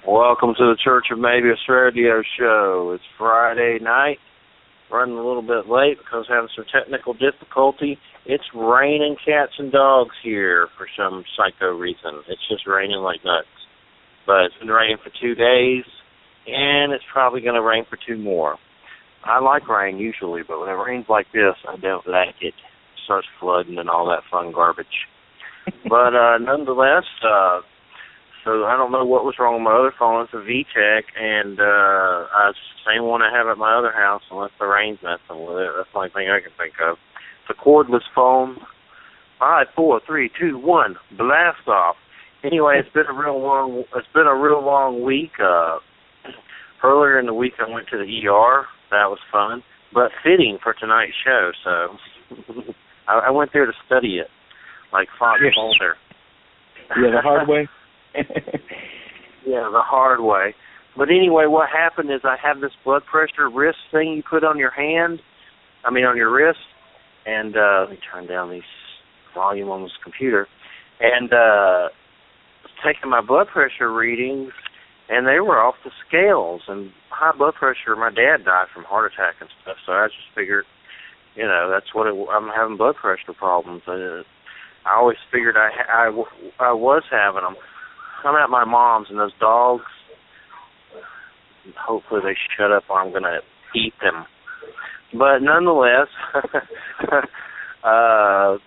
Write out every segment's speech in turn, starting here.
Welcome to the Church of Mabus radio show. It's Friday night, running a little bit late because having some technical difficulty. It's raining cats and dogs here for some psycho reason. It's just raining like nuts. But it's been raining for 2 days, and it's probably going to rain for 2 more. I like rain usually, but when it rains like this, I don't like it. It starts flooding and all that fun garbage. But nonetheless, so I don't know what was wrong with my other phone. It's a VTech, and it's the same one I have at my other house unless the rain's messing with it. That's the only thing I can think of. It's a cordless phone. 5, 4, 3, 2, 1, blast off. Anyway, it's been a real long week. Earlier in the week, I went to the ER. That was fun, but fitting for tonight's show. So I went there to study it, like Fox Mulder. Yeah, the hard way. Yeah, the hard way. But anyway, what happened is I have this blood pressure wrist thing you put on your on your wrist, and let me turn down the volume on this computer, and taking my blood pressure readings, and they were off the scales, and high blood pressure, my dad died from heart attack and stuff, so I just figured, that's what I'm having blood pressure problems. I always figured I was having them. I'm at my mom's, and those dogs, hopefully they shut up or I'm going to eat them. But nonetheless, I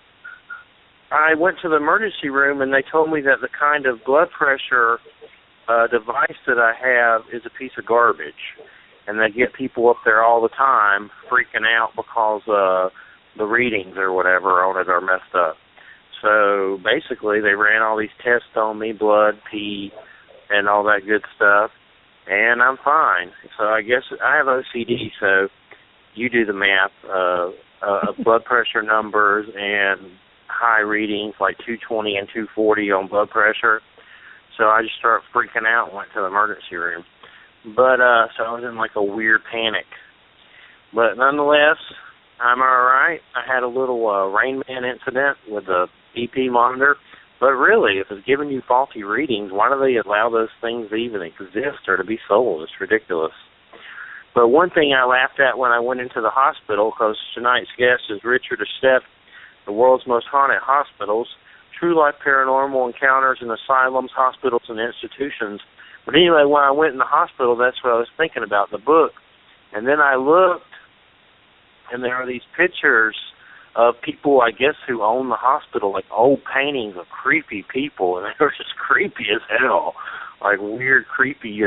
went to the emergency room, and they told me that the kind of blood pressure device that I have is a piece of garbage. And they get people up there all the time freaking out because the readings or whatever on it are messed up. So basically, they ran all these tests on me, blood, pee, and all that good stuff, and I'm fine. So I guess I have OCD, so you do the math. Blood pressure numbers and high readings, like 220 and 240 on blood pressure. So I just started freaking out and went to the emergency room. But so I was in like a weird panic. But nonetheless, I'm all right. I had a little Rain Man incident with the BP monitor. But really, if it's giving you faulty readings, why do they allow those things to even exist or to be sold? It's ridiculous. But one thing I laughed at when I went into the hospital, because tonight's guest is Richard Estep, the world's most haunted hospitals, true life paranormal encounters in asylums, hospitals, and institutions. But anyway, when I went in the hospital, that's what I was thinking about, the book. And then I looked, and there are these pictures of people, I guess, who own the hospital, like old paintings of creepy people, and they were just creepy as hell, like weird, creepy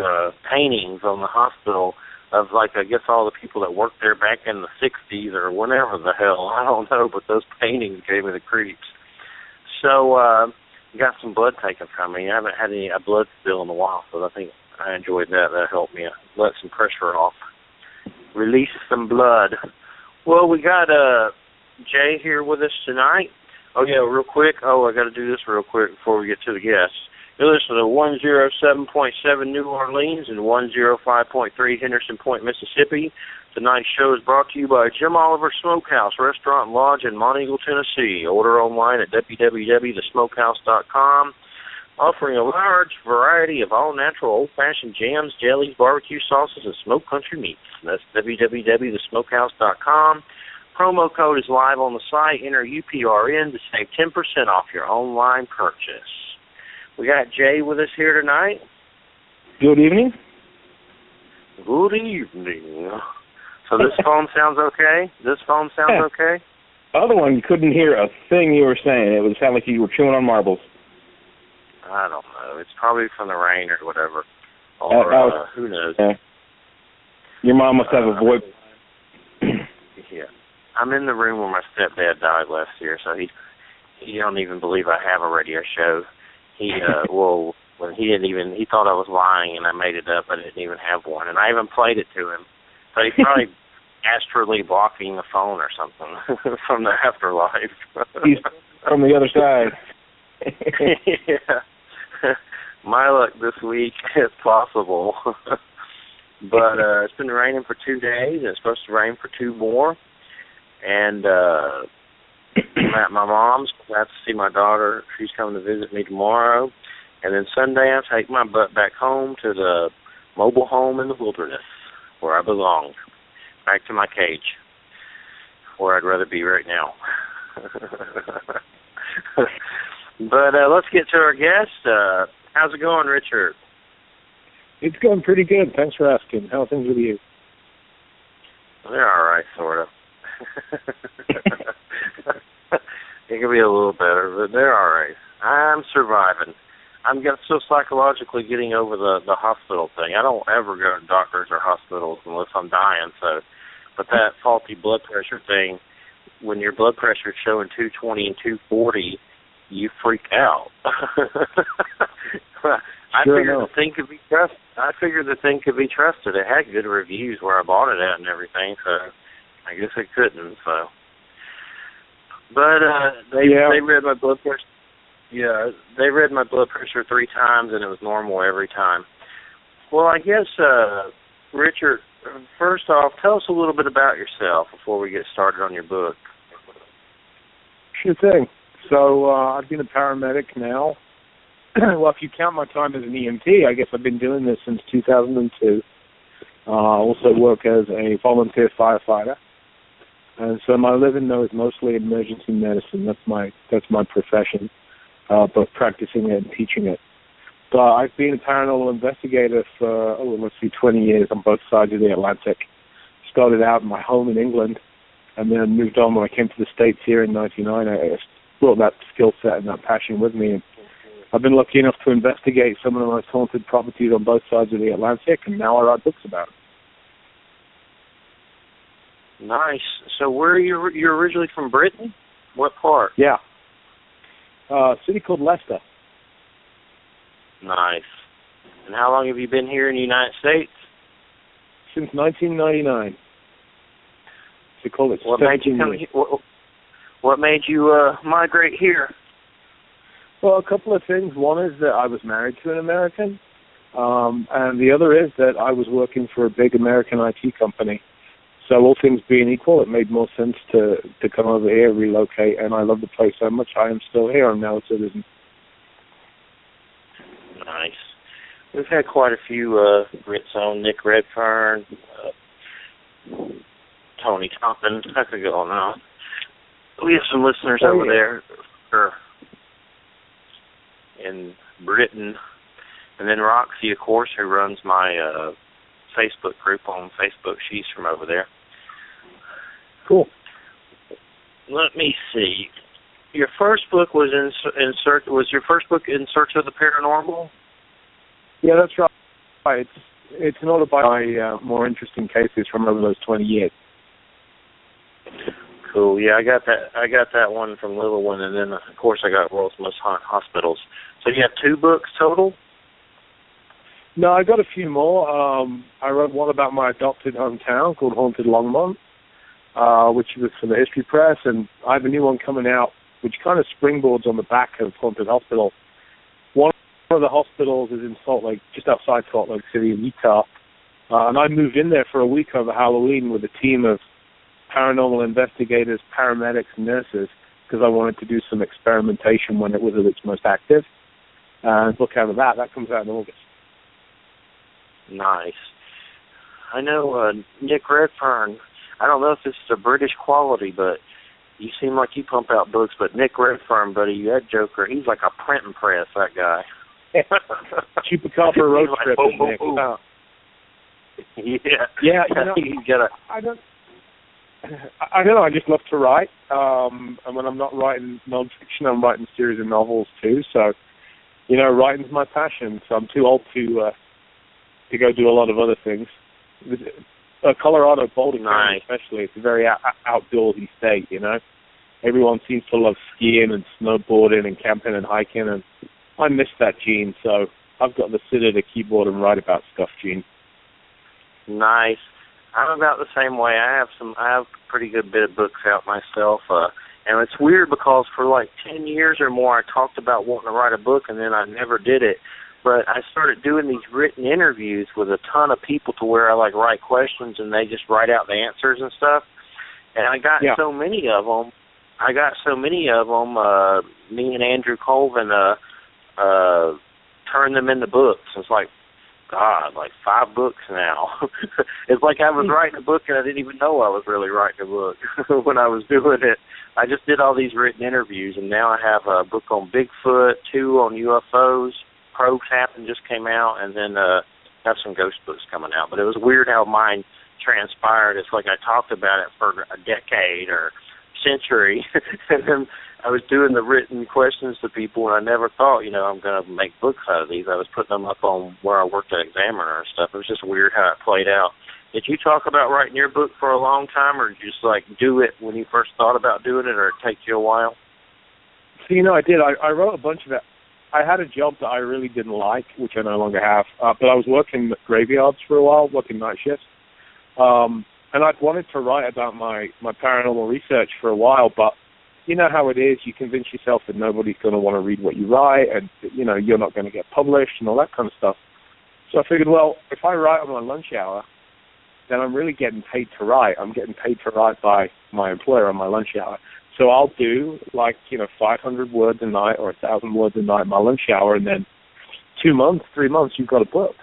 paintings on the hospital of, like, I guess all the people that worked there back in the 60s or whenever the hell, I don't know, but those paintings gave me the creeps. So got some blood taken from me. I haven't had any blood spill in a while, so I think I enjoyed that. That helped me let some pressure off, release some blood. Well, we got Jay here with us tonight. Oh, yeah, real quick. I got to do this real quick before we get to the guests. You're listening to 107.7 New Orleans and 105.3 Henderson Point, Mississippi. Tonight's show is brought to you by Jim Oliver Smokehouse, Restaurant and Lodge in Monteagle, Tennessee. Order online at www.thesmokehouse.com. Offering a large variety of all-natural, old-fashioned jams, jellies, barbecue sauces, and smoked country meats. That's www.thesmokehouse.com. Promo code is live on the site. Enter UPRN to save 10% off your online purchase. We got Jay with us here tonight. Good evening. Good evening. So this phone sounds okay? Okay? Other one, you couldn't hear a thing you were saying. It would sound like you were chewing on marbles. I don't know. It's probably from the rain or whatever. Or who knows? Your mom must have a voice. Yeah. I'm in the room where my stepdad died last year, so he don't even believe I have a radio show. He when he thought I was lying and I made it up. I didn't even have one, and I even played it to him. So he's probably astrally blocking the phone or something from the afterlife. He's from the other side. Yeah. My luck this week, if possible. But it's been raining for 2 days, and it's supposed to rain for 2 more. And I'm at my mom's. I have to see my daughter. She's coming to visit me tomorrow. And then Sunday I take my butt back home to the mobile home in the wilderness where I belong, back to my cage, where I'd rather be right now. But let's get to our guest. How's it going, Richard? It's going pretty good. Thanks for asking. How are things with you? They're all right, sort of. It could be a little better, but they're all right. I'm surviving. I'm still psychologically getting over the hospital thing. I don't ever go to doctors or hospitals unless I'm dying. So, but that faulty blood pressure thing, when your blood pressure is showing 220 and 240, you freak out. I figured the thing could be trusted. It had good reviews where I bought it at and everything, so I guess it couldn't. So, but they read my blood pressure. Yeah, they read my blood pressure 3 times, and it was normal every time. Well, I guess, Richard, first off, tell us a little bit about yourself before we get started on your book. Sure thing. So I've been a paramedic now. Well, if you count my time as an EMT, I guess I've been doing this since 2002. I also work as a volunteer firefighter. And so my living, though, is mostly emergency medicine. That's my profession, both practicing it and teaching it. But I've been a paranormal investigator for, 20 years on both sides of the Atlantic. Started out in my home in England, and then moved on when I came to the States here in 1999. I brought that skill set and that passion with me. And I've been lucky enough to investigate some of the most haunted properties on both sides of the Atlantic, and now I write books about them. Nice. So where are you? You're originally from Britain? What part? Yeah. A city called Leicester. Nice. And how long have you been here in the United States? Since 1999. They call it. What made you migrate here? Well, a couple of things. One is that I was married to an American, and the other is that I was working for a big American IT company. So all things being equal, it made more sense to come over here, relocate, and I love the place so much. I am still here. I'm now a citizen. Nice. We've had quite a few Brits on, Nick Redfern, Tony Tompkins. I could go on and on. We have some listeners over there in Britain. And then Roxy, of course, who runs my Facebook group on Facebook. She's from over there. Cool. Let me see. Your first book was in search. Was your first book In Search of the Paranormal? Yeah, that's right. It's an autobiography, more interesting cases from over those 20 years. Cool. Yeah, I got that one from Little One, and then of course I got World's Most Haunted Hospitals. So you have 2 books total? No, I got a few more. I wrote one about my adopted hometown called Haunted Longmont, which was for the History Press, and I have a new one coming out, which kind of springboards on the back of Haunted Hospital. One of the hospitals is in Salt Lake, just outside Salt Lake City in Utah, and I moved in there for a week over Halloween with a team of paranormal investigators, paramedics, and nurses, because I wanted to do some experimentation when it was at its most active. And look out of that. That comes out in August. Nice. I know Nick Redfern. I don't know if this is a British quality, but you seem like you pump out books. But Nick Redfern, buddy, that joker, he's like a printing press, that guy. Chupacabra road trip, Nick. Yeah, you know, he's got a... I don't know, I just love to write. And when I'm not writing nonfiction, I'm writing a series of novels too. So, you know, writing's my passion. So I'm too old to go do a lot of other things. Colorado, Boulder County especially, it's a very outdoorsy state, you know. Everyone seems to love skiing and snowboarding and camping and hiking, and I miss that gene, so I've got to sit at a keyboard and write about stuff gene. Nice. I'm about the same way. I have a pretty good bit of books out myself, and it's weird because for like 10 years or more I talked about wanting to write a book, and then I never did it. But I started doing these written interviews with a ton of people to where I like write questions and they just write out the answers and stuff. And I got so many of them. Me and Andrew Colvin turn them into books. It's like, God, like 5 books now. It's like I was writing a book and I didn't even know I was really writing a book when I was doing it. I just did all these written interviews, and now I have a book on Bigfoot, 2 on UFOs, Probe Tapping just came out, and then have some ghost books coming out. But it was weird how mine transpired. It's like I talked about it for a decade or century, and then I was doing the written questions to people, and I never thought, I'm going to make books out of these. I was putting them up on where I worked at Examiner and stuff. It was just weird how it played out. Did you talk about writing your book for a long time, or did you just, do it when you first thought about doing it, or it take you a while? So, I did. I wrote a bunch of it. I had a job that I really didn't like, which I no longer have, but I was working graveyards for a while, working night shifts. And I'd wanted to write about my paranormal research for a while, but you know how it is. You convince yourself that nobody's going to want to read what you write, and, you're not going to get published and all that kind of stuff. So I figured, well, if I write on my lunch hour, then I'm really getting paid to write. I'm getting paid to write by my employer on my lunch hour. So I'll do 500 words a night or 1,000 words a night in my lunch hour, and then 2 months, 3 months, you've got a book.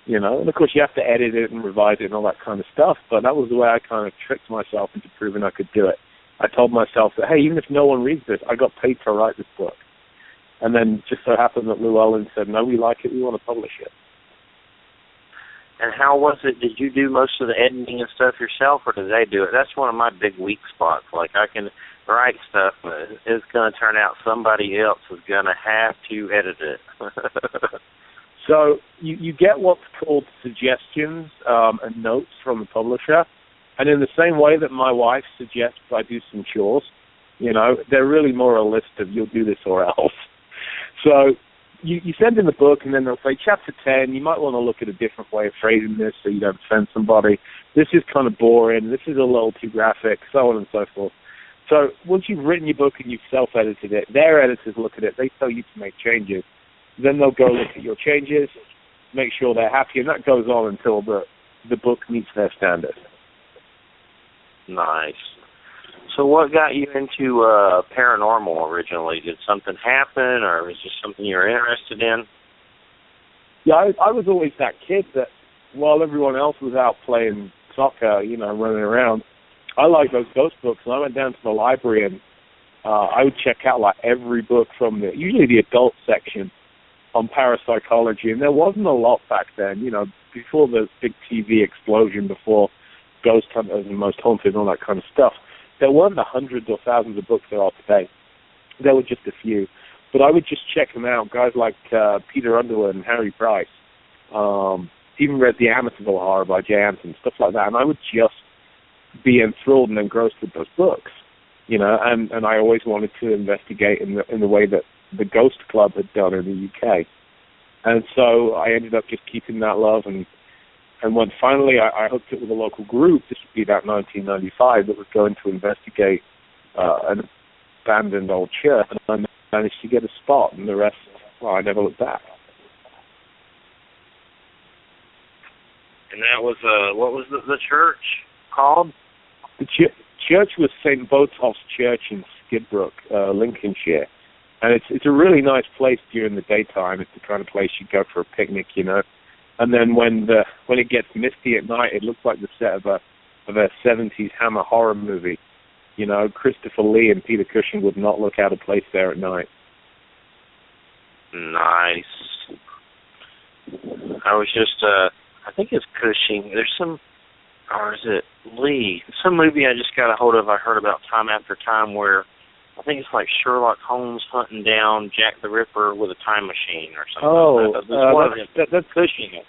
And of course you have to edit it and revise it and all that kind of stuff, but that was the way I kind of tricked myself into proving I could do it. I told myself that, hey, even if no one reads this, I got paid to write this book. And then just so happened that Llewellyn said, no, we like it, we want to publish it. And how was it? Did you do most of the editing and stuff yourself, or did they do it? That's one of my big weak spots. I can write stuff, but it's going to turn out somebody else is going to have to edit it. So you get what's called suggestions and notes from the publisher, and in the same way that my wife suggests I do some chores, they're really more a list of you'll do this or else. So you send in the book, and then they'll say, Chapter 10, you might want to look at a different way of phrasing this so you don't offend somebody. This is kind of boring. This is a little too graphic, so on and so forth. So once you've written your book and you've self-edited it, their editors look at it. They tell you to make changes. Then they'll go look at your changes, make sure they're happy, and that goes on until the book meets their standards. Nice. So what got you into paranormal originally? Did something happen, or was it just something you were interested in? Yeah, I was always that kid that while everyone else was out playing soccer, running around, I liked those ghost books, and I went down to the library, and I would check out every book from usually the adult section on parapsychology, and there wasn't a lot back then, before the big TV explosion, before Ghost Hunters and Most Haunted and all that kind of stuff. There weren't the hundreds or thousands of books there are today. There were just a few. But I would just check them out, guys like Peter Underwood and Harry Price. Even read The Amityville Horror by Jay Anson, stuff like that, and I would just be enthralled and engrossed with those books, and I always wanted to investigate in the way that the Ghost Club had done in the UK. And so I ended up just keeping that love, and when finally I hooked it with a local group, this would be about 1995, that was going to investigate an abandoned old church, and I managed to get a spot, and the rest, I never looked back. And that was, what was the church called? The church was St. Botolph's Church in Skidbrook, Lincolnshire. And it's a really nice place during the daytime. It's the kind of place you go for a picnic, And then when it gets misty at night, it looks like the set of a 70s Hammer horror movie. Christopher Lee and Peter Cushing would not look out of place there at night. Nice. I was just, I think it's Cushing. There's some, or is it Lee? Some movie I just got a hold of, I heard about time after time, where I think it's like Sherlock Holmes hunting down Jack the Ripper with a time machine or something. Oh, that's Cushing.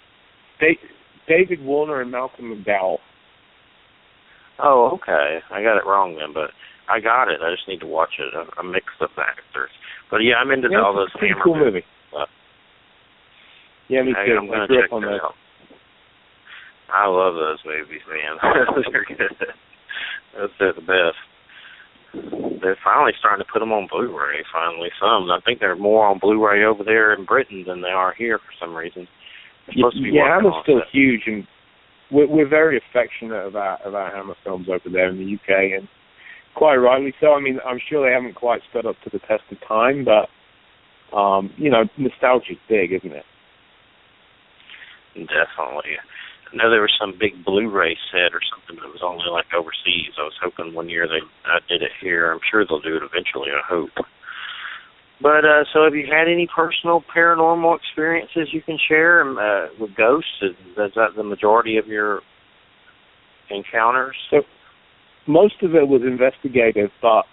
David Warner and Malcolm McDowell. Oh, okay. I got it wrong then, but I got it. I just need to watch it. A mix of actors. But yeah, I'm into all those Hammer cool movie. Yeah, me too. I'm going to check that out. I love those movies, man. They're good. They're the best. They're finally starting to put them on Blu-ray, finally, some. I think they're more on Blu-ray over there in Britain than they are here for some reason. Hammer's still huge, and we're very affectionate about Hammer films over there in the UK, and quite rightly so. I mean, I'm sure they haven't quite stood up to the test of time, but Nostalgia's big, isn't it? Definitely. I know there was some big Blu-ray set or something that was only like overseas. I was hoping one year they did it here. I'm sure they'll do it eventually, I hope. But so have you had any personal paranormal experiences you can share with ghosts? Is that the majority of your encounters? So most of it was investigative, but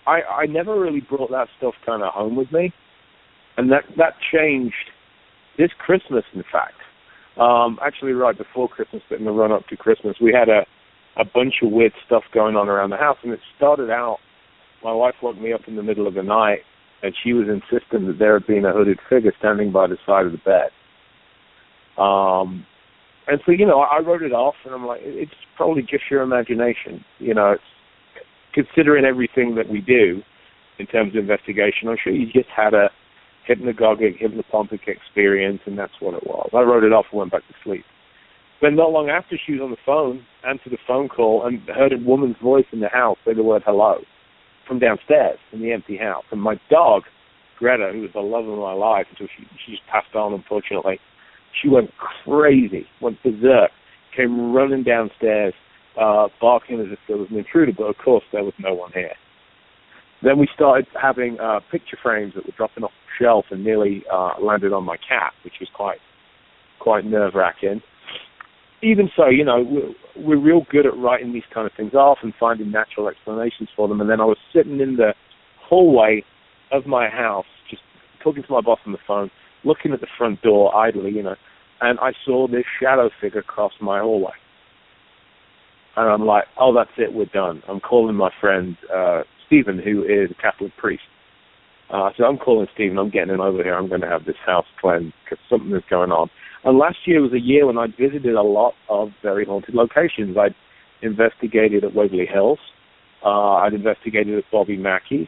I never really brought that stuff kind of home with me. And that changed this Christmas, in fact. Actually, right before Christmas, but in the run-up to Christmas, we had a bunch of weird stuff going on around the house. And it started out, my wife woke me up in the middle of the night, and she was insisting that there had been a hooded figure standing by the side of the bed. And so, I wrote it off, and I'm like, it's probably just your imagination. It's considering everything that we do in terms of investigation. I'm sure you just had a hypnagogic, hypnopompic experience, and that's what it was. I wrote it off and went back to sleep. Then not long after, she was on the phone, answered a phone call, and heard a woman's voice in the house say the word hello from downstairs in the empty house. And my dog, Greta, who was the love of my life until she just passed on, unfortunately, she went crazy, went berserk, came running downstairs, barking as if there was an intruder, but of course there was no one here. Then we started having picture frames that were dropping off the shelf and nearly landed on my cat, which was quite nerve-wracking. Even so, we're real good at writing these kind of things off and finding natural explanations for them. And then I was sitting in the hallway of my house, just talking to my boss on the phone, looking at the front door idly, and I saw this shadow figure cross my hallway. And I'm like, oh, that's it, we're done. I'm calling my friend Stephen, who is a Catholic priest. So I'm calling Stephen, I'm getting him over here, I'm going to have this house cleansed because something is going on. And last year was a year when I visited a lot of very haunted locations. I'd investigated at Waverly Hills. I'd investigated at Bobby Mackey's.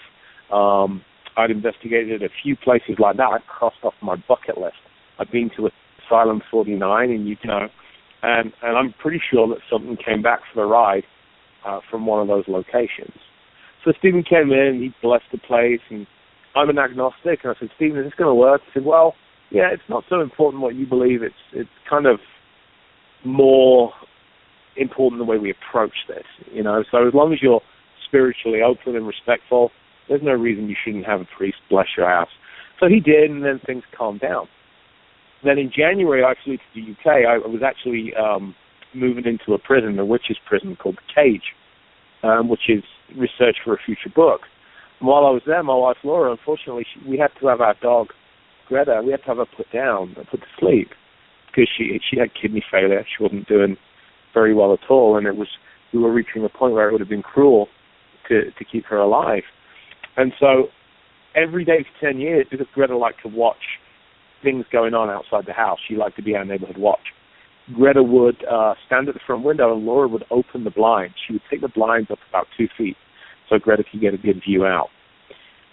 I'd investigated a few places like that. I'd crossed off my bucket list. I've been to Asylum 49 in Utah, and I'm pretty sure that something came back for the ride from one of those locations. So Stephen came in, he blessed the place, and I'm an agnostic, and I said, Stephen, is this going to work? He said, well, yeah, it's not so important what you believe. It's kind of more important the way we approach this, So as long as you're spiritually open and respectful, there's no reason you shouldn't have a priest bless your house. So he did, and then things calmed down. Then in January, I flew to the UK. I was actually moving into a prison, a witch's prison called The Cage, which is research for a future book. And while I was there, my wife Laura, unfortunately, we had to have our dog Greta, we had to have her put down, put to sleep, because she had kidney failure. She wasn't doing very well at all, and we were reaching a point where it would have been cruel to keep her alive. And so every day for 10 years, because Greta liked to watch things going on outside the house, she liked to be our neighborhood watch. Greta would stand at the front window, and Laura would open the blinds. She would take the blinds up about 2 feet so Greta could get a good view out.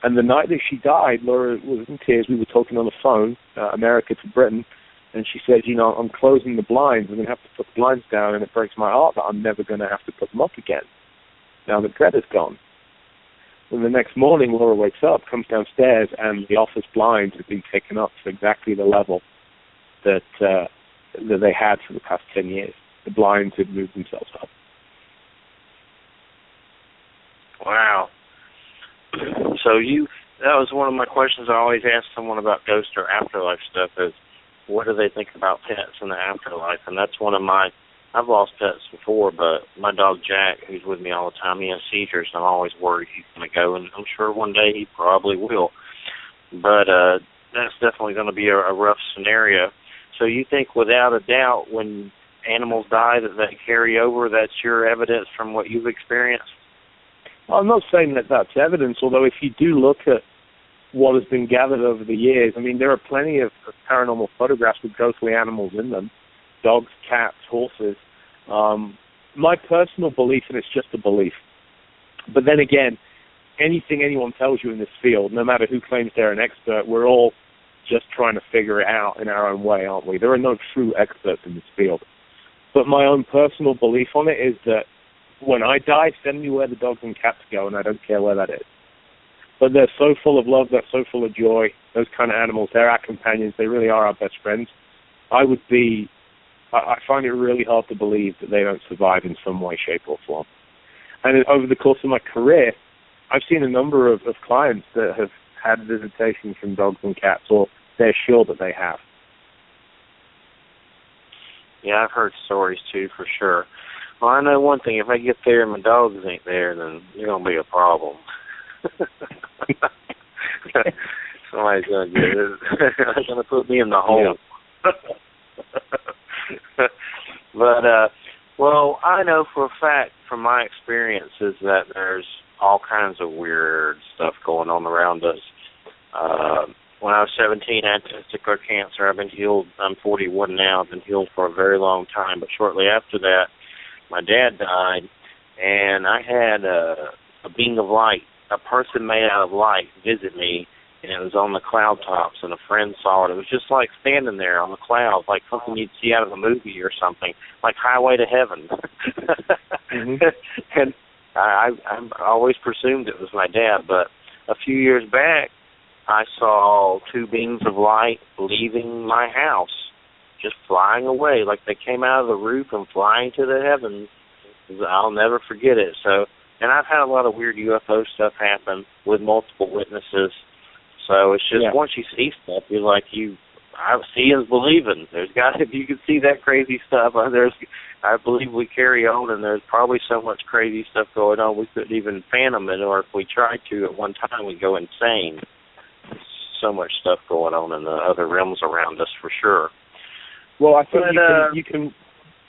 And the night that she died, Laura was in tears. We were talking on the phone, America to Britain, and she said, I'm closing the blinds. I'm going to have to put the blinds down, and it breaks my heart that I'm never going to have to put them up again now that Greta's gone. And the next morning, Laura wakes up, comes downstairs, and the office blinds have been taken up to exactly the level that they had for the past 10 years. The blinds had moved themselves up. Wow. So that was one of my questions I always ask someone about ghost or afterlife stuff is, what do they think about pets in the afterlife? And that's one of I've lost pets before, but my dog Jack, who's with me all the time, he has seizures, and I'm always worried he's going to go, and I'm sure one day he probably will. But that's definitely going to be a rough scenario. So you think without a doubt when animals die that they carry over, that's your evidence from what you've experienced? I'm not saying that that's evidence, although if you do look at what has been gathered over the years, there are plenty of paranormal photographs with ghostly animals in them, dogs, cats, horses. My personal belief, and it's just a belief, but then again, anything anyone tells you in this field, no matter who claims they're an expert, we're all just trying to figure it out in our own way, aren't we? There are no true experts in this field. But my own personal belief on it is that when I die, send me where the dogs and cats go, and I don't care where that is. But they're so full of love, they're so full of joy. Those kind of animals, they're our companions. They really are our best friends. I find it really hard to believe that they don't survive in some way, shape, or form. And over the course of my career, I've seen a number of clients that have had visitation from dogs and cats, or they're sure that they have. Yeah, I've heard stories too, for sure. Well, I know one thing: if I get there and my dogs ain't there, then you're gonna be a problem. Somebody's gonna get it. They're gonna put me in the hole. Yeah. But well, I know for a fact from my experiences that there's all kinds of weird stuff going on around us. When I was 17, I had testicular cancer. I've been healed. I'm 41 now. I've been healed for a very long time. But shortly after that, my dad died, and I had a being of light, a person made out of light, visit me, and it was on the cloud tops, and a friend saw it. It was just like standing there on the clouds, like something you'd see out of a movie or something, like Highway to Heaven. Mm-hmm. And I always presumed it was my dad, but a few years back, I saw two beings of light leaving my house, just flying away, like they came out of the roof and flying to the heavens. I'll never forget it. So, and I've had a lot of weird UFO stuff happen with multiple witnesses. So it's just once you see stuff, you're like, seeing's believing. There's got to, you can see that crazy stuff. I believe we carry on, and there's probably so much crazy stuff going on we couldn't even fathom it, or if we tried to at one time, we'd go insane. So much stuff going on in the other realms around us, for sure. Well, I think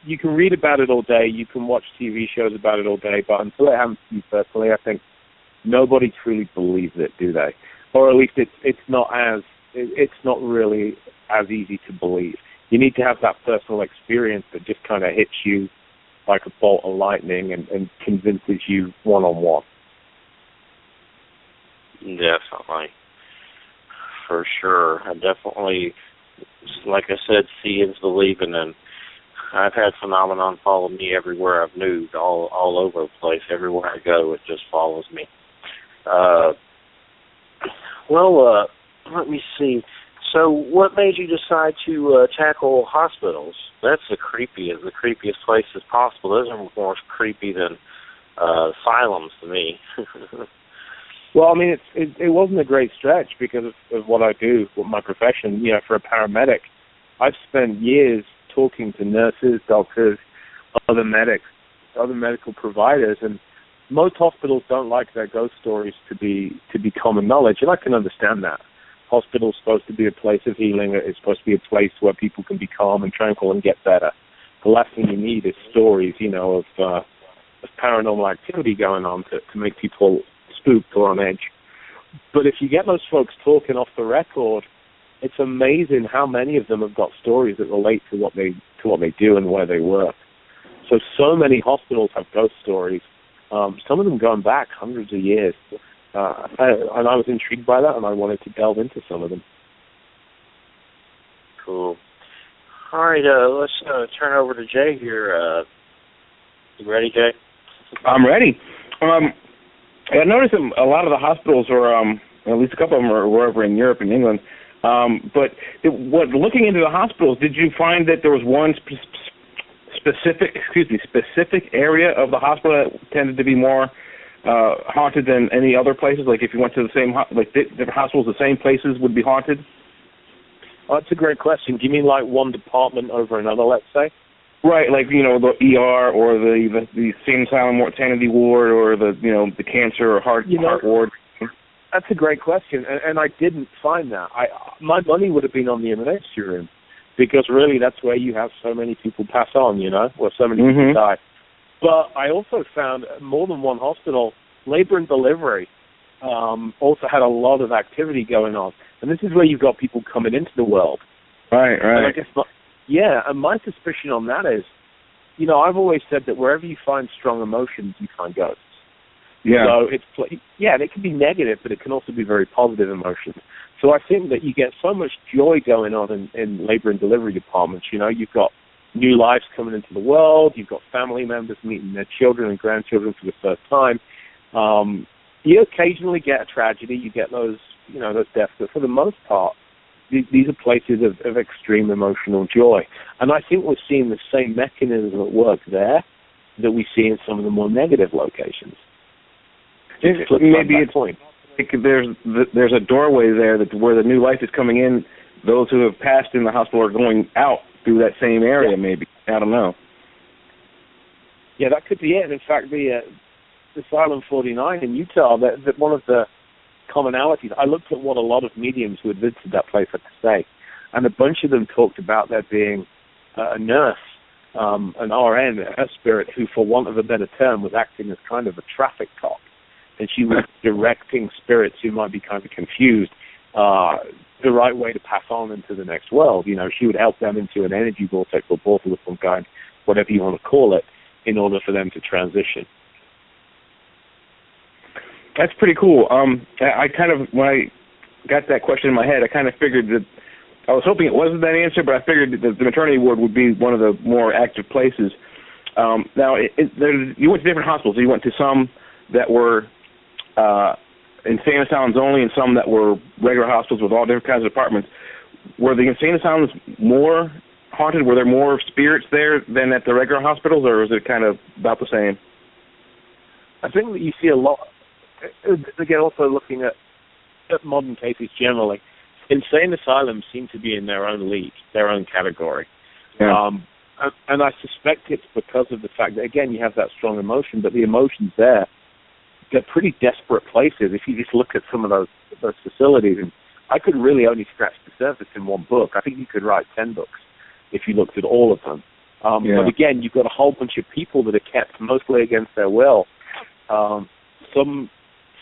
you can read about it all day. You can watch TV shows about it all day, but until it happens to you personally, I think nobody truly believes it, do they? Or at least it's not really as easy to believe. You need to have that personal experience that just kind of hits you like a bolt of lightning and convinces you one-on-one. Definitely. For sure. I definitely, like I said, seeing's believing, and I've had phenomenon follow me everywhere I've moved, all over the place. Everywhere I go, it just follows me. Let me see. So what made you decide to tackle hospitals? That's the creepiest places possible. Those are more creepy than asylums to me. Well, I mean, it wasn't a great stretch because of what I do, with my profession. You know, for a paramedic, I've spent years talking to nurses, doctors, other medical providers, and most hospitals don't like their ghost stories to be common knowledge, and I can understand that. Hospital's supposed to be a place of healing. It's supposed to be a place where people can be calm and tranquil and get better. The last thing you need is stories, of paranormal activity going on to make people spooked or on edge. But if you get those folks talking off the record, it's amazing how many of them have got stories that relate to what they do and where they work. So many hospitals have ghost stories. Some of them going back hundreds of years. And I was intrigued by that, and I wanted to delve into some of them. Cool. All right, let's turn over to Jay here. You ready, Jay? I'm ready. I noticed a lot of the hospitals are, at least a couple of them are over in Europe and England. But looking into the hospitals, did you find that there was one specific area of the hospital that tended to be more haunted than any other places? Like if you went to the same, different hospitals, the same places would be haunted? Oh, that's a great question. Do you mean like one department over another, let's say? Right, like, the ER or the same asylum mortality ward or the cancer or heart ward. That's a great question, and I didn't find that. My money would have been on the emergency room, because really that's where you have so many people pass on, where so many people die. But I also found more than one hospital, labor and delivery, also had a lot of activity going on. And this is where you've got people coming into the world. Right. And I guess, and my suspicion on that is, I've always said that wherever you find strong emotions, you find ghosts. Yeah. So and it can be negative, but it can also be very positive emotions. So I think that you get so much joy going on in labor and delivery departments. You've got new lives coming into the world. You've got family members meeting their children and grandchildren for the first time. You occasionally get a tragedy. You get those deaths, but for the most part, these are places of extreme emotional joy. And I think we're seeing the same mechanism at work there that we see in some of the more negative locations. Maybe it's point. There's a doorway there where the new life is coming in. Those who have passed in the hospital are going out through that same area. Maybe, I don't know. Yeah, that could be it. In fact, the Asylum 49 in Utah, that one of the commonalities, I looked at what a lot of mediums who had visited that place had to say, and a bunch of them talked about there being a nurse, an RN, a spirit, who, for want of a better term, was acting as kind of a traffic cop, and she was directing spirits who might be kind of confused the right way to pass on into the next world. She would help them into an energy vortex or portal of some kind, whatever you want to call it, in order for them to transition. That's pretty cool. I kind of, when I got that question in my head, I kind of figured that, I was hoping it wasn't that answer, but I figured that the maternity ward would be one of the more active places. Now, you went to different hospitals. You went to some that were insane asylums only and some that were regular hospitals with all different kinds of departments. Were the insane asylums more haunted? Were there more spirits there than at the regular hospitals, or was it kind of about the same? I think that you see a lot. Again, also looking at modern cases generally, insane asylums seem to be in their own league, their own category. Yeah. And I suspect it's because of the fact that, again, you have that strong emotion, but the emotions there, they're pretty desperate places. If you just look at some of those facilities, and I could really only scratch the surface in one book. I think you could write 10 books if you looked at all of them. But again, you've got a whole bunch of people that are kept mostly against their will.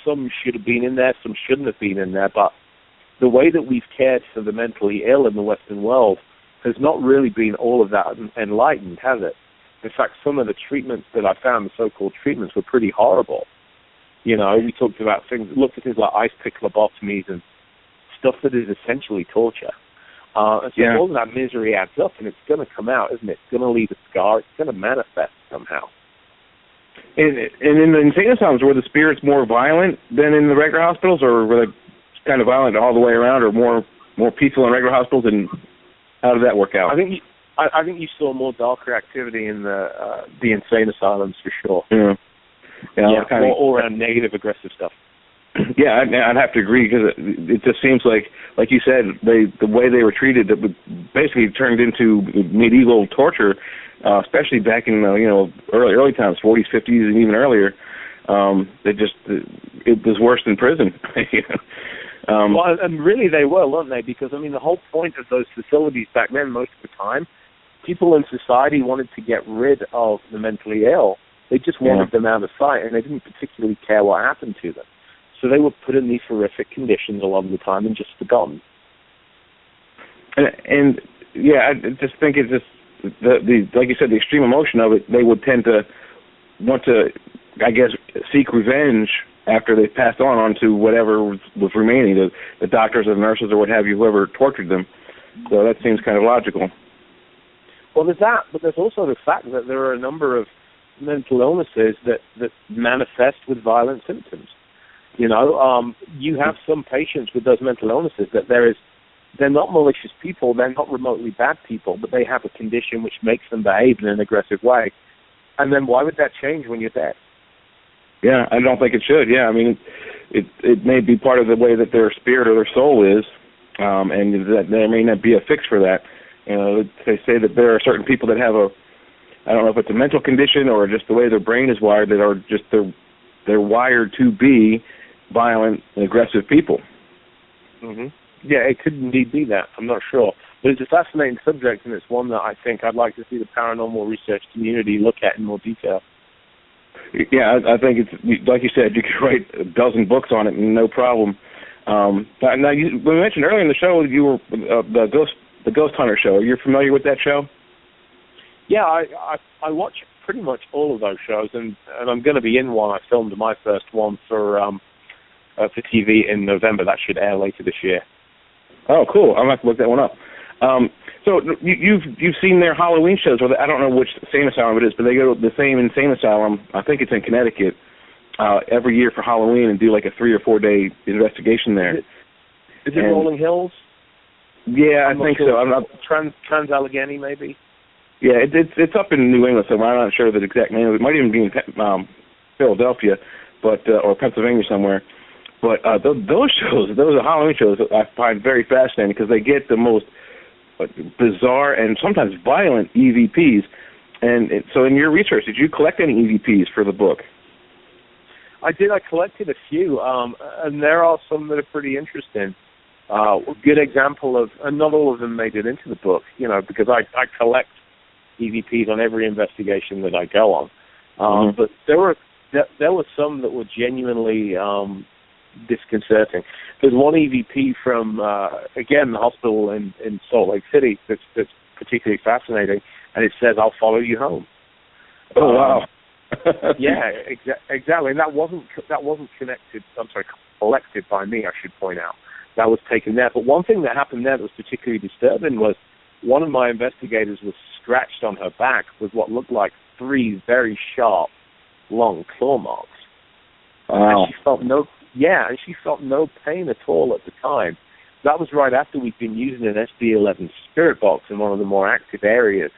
Some should have been in there, some shouldn't have been in there, but the way that we've cared for the mentally ill in the Western world has not really been all of that enlightened, has it? In fact, some of the treatments that I found, the so-called treatments, were pretty horrible. We looked at things like ice pick lobotomies and stuff that is essentially torture. And so all of that misery adds up, and it's going to come out, isn't it? It's going to leave a scar. It's going to manifest somehow. And in the insane asylums, were the spirits more violent than in the regular hospitals, or were they kind of violent all the way around, or more peaceful in regular hospitals? And how did that work out? I think you saw more darker activity in the insane asylums for sure. Yeah, all around negative, aggressive stuff. Yeah, I'd have to agree, because it just seems like you said, the way they were treated, it basically turned into medieval torture, especially back in early times, 40s, 50s, and even earlier. It was worse than prison. Well, and really they were, weren't they? Because the whole point of those facilities back then, most of the time, people in society wanted to get rid of the mentally ill. They just wanted them out of sight, and they didn't particularly care what happened to them. So they were put in these horrific conditions a lot of the time and just forgotten. And I just think it's just the like you said, the extreme emotion of it. They would tend to want to, I guess, seek revenge after they passed on to whatever was remaining, the doctors or the nurses or what have you, whoever tortured them. So that seems kind of logical. Well, there's that, but there's also the fact that there are a number of mental illnesses that manifest with violent symptoms. You have some patients with those mental illnesses that they're not malicious people, they're not remotely bad people, but they have a condition which makes them behave in an aggressive way. And then why would that change when you're dead? Yeah, I don't think it should. Yeah, it may be part of the way that their spirit or their soul is, and that there may not be a fix for that. They say that there are certain people that have I don't know if it's a mental condition or just the way their brain is wired, that are just they're wired to be violent and aggressive people. Mm-hmm. Yeah, it could indeed be that. I'm not sure. But it's a fascinating subject, and it's one that I think I'd like to see the paranormal research community look at in more detail. Yeah, I think it's, like you said, you could write a dozen books on it, no problem. Now, we mentioned earlier in the show you were the Ghost Hunter show. You're familiar with that show? Yeah, I watch pretty much all of those shows, and I'm going to be in one. I filmed my first one for TV in November. That should air later this year. Oh, cool! I'm going to have to look that one up. So you've seen their Halloween shows, or I don't know which insane asylum it is, but they go to the same insane asylum. I think it's in Connecticut. every year for Halloween and do like a 3 or 4 day investigation there. Is it Rolling Hills? Yeah, I think so. I'm not Trans-Allegheny, maybe. Yeah, it's up in New England, so I'm not sure the exact name. It might even be in Philadelphia, but or Pennsylvania somewhere. But those Halloween shows, I find very fascinating because they get the most bizarre and sometimes violent EVPs. And so, in your research, did you collect any EVPs for the book? I did. I collected a few, and there are some that are pretty interesting. A good example of, and not all of them made it into the book, because I collect EVPs on every investigation that I go on. But there were some that were genuinely disconcerting. There's one EVP from, again, the hospital in Salt Lake City that's particularly fascinating, and it says, "I'll follow you home." Oh, wow. Yeah, exactly. And that wasn't collected by me, I should point out. That was taken there. But one thing that happened there that was particularly disturbing was one of my investigators was scratched on her back with what looked like 3 very sharp, long claw marks. Wow. And she felt no pain at all at the time. That was right after we'd been using an SB11 spirit box in one of the more active areas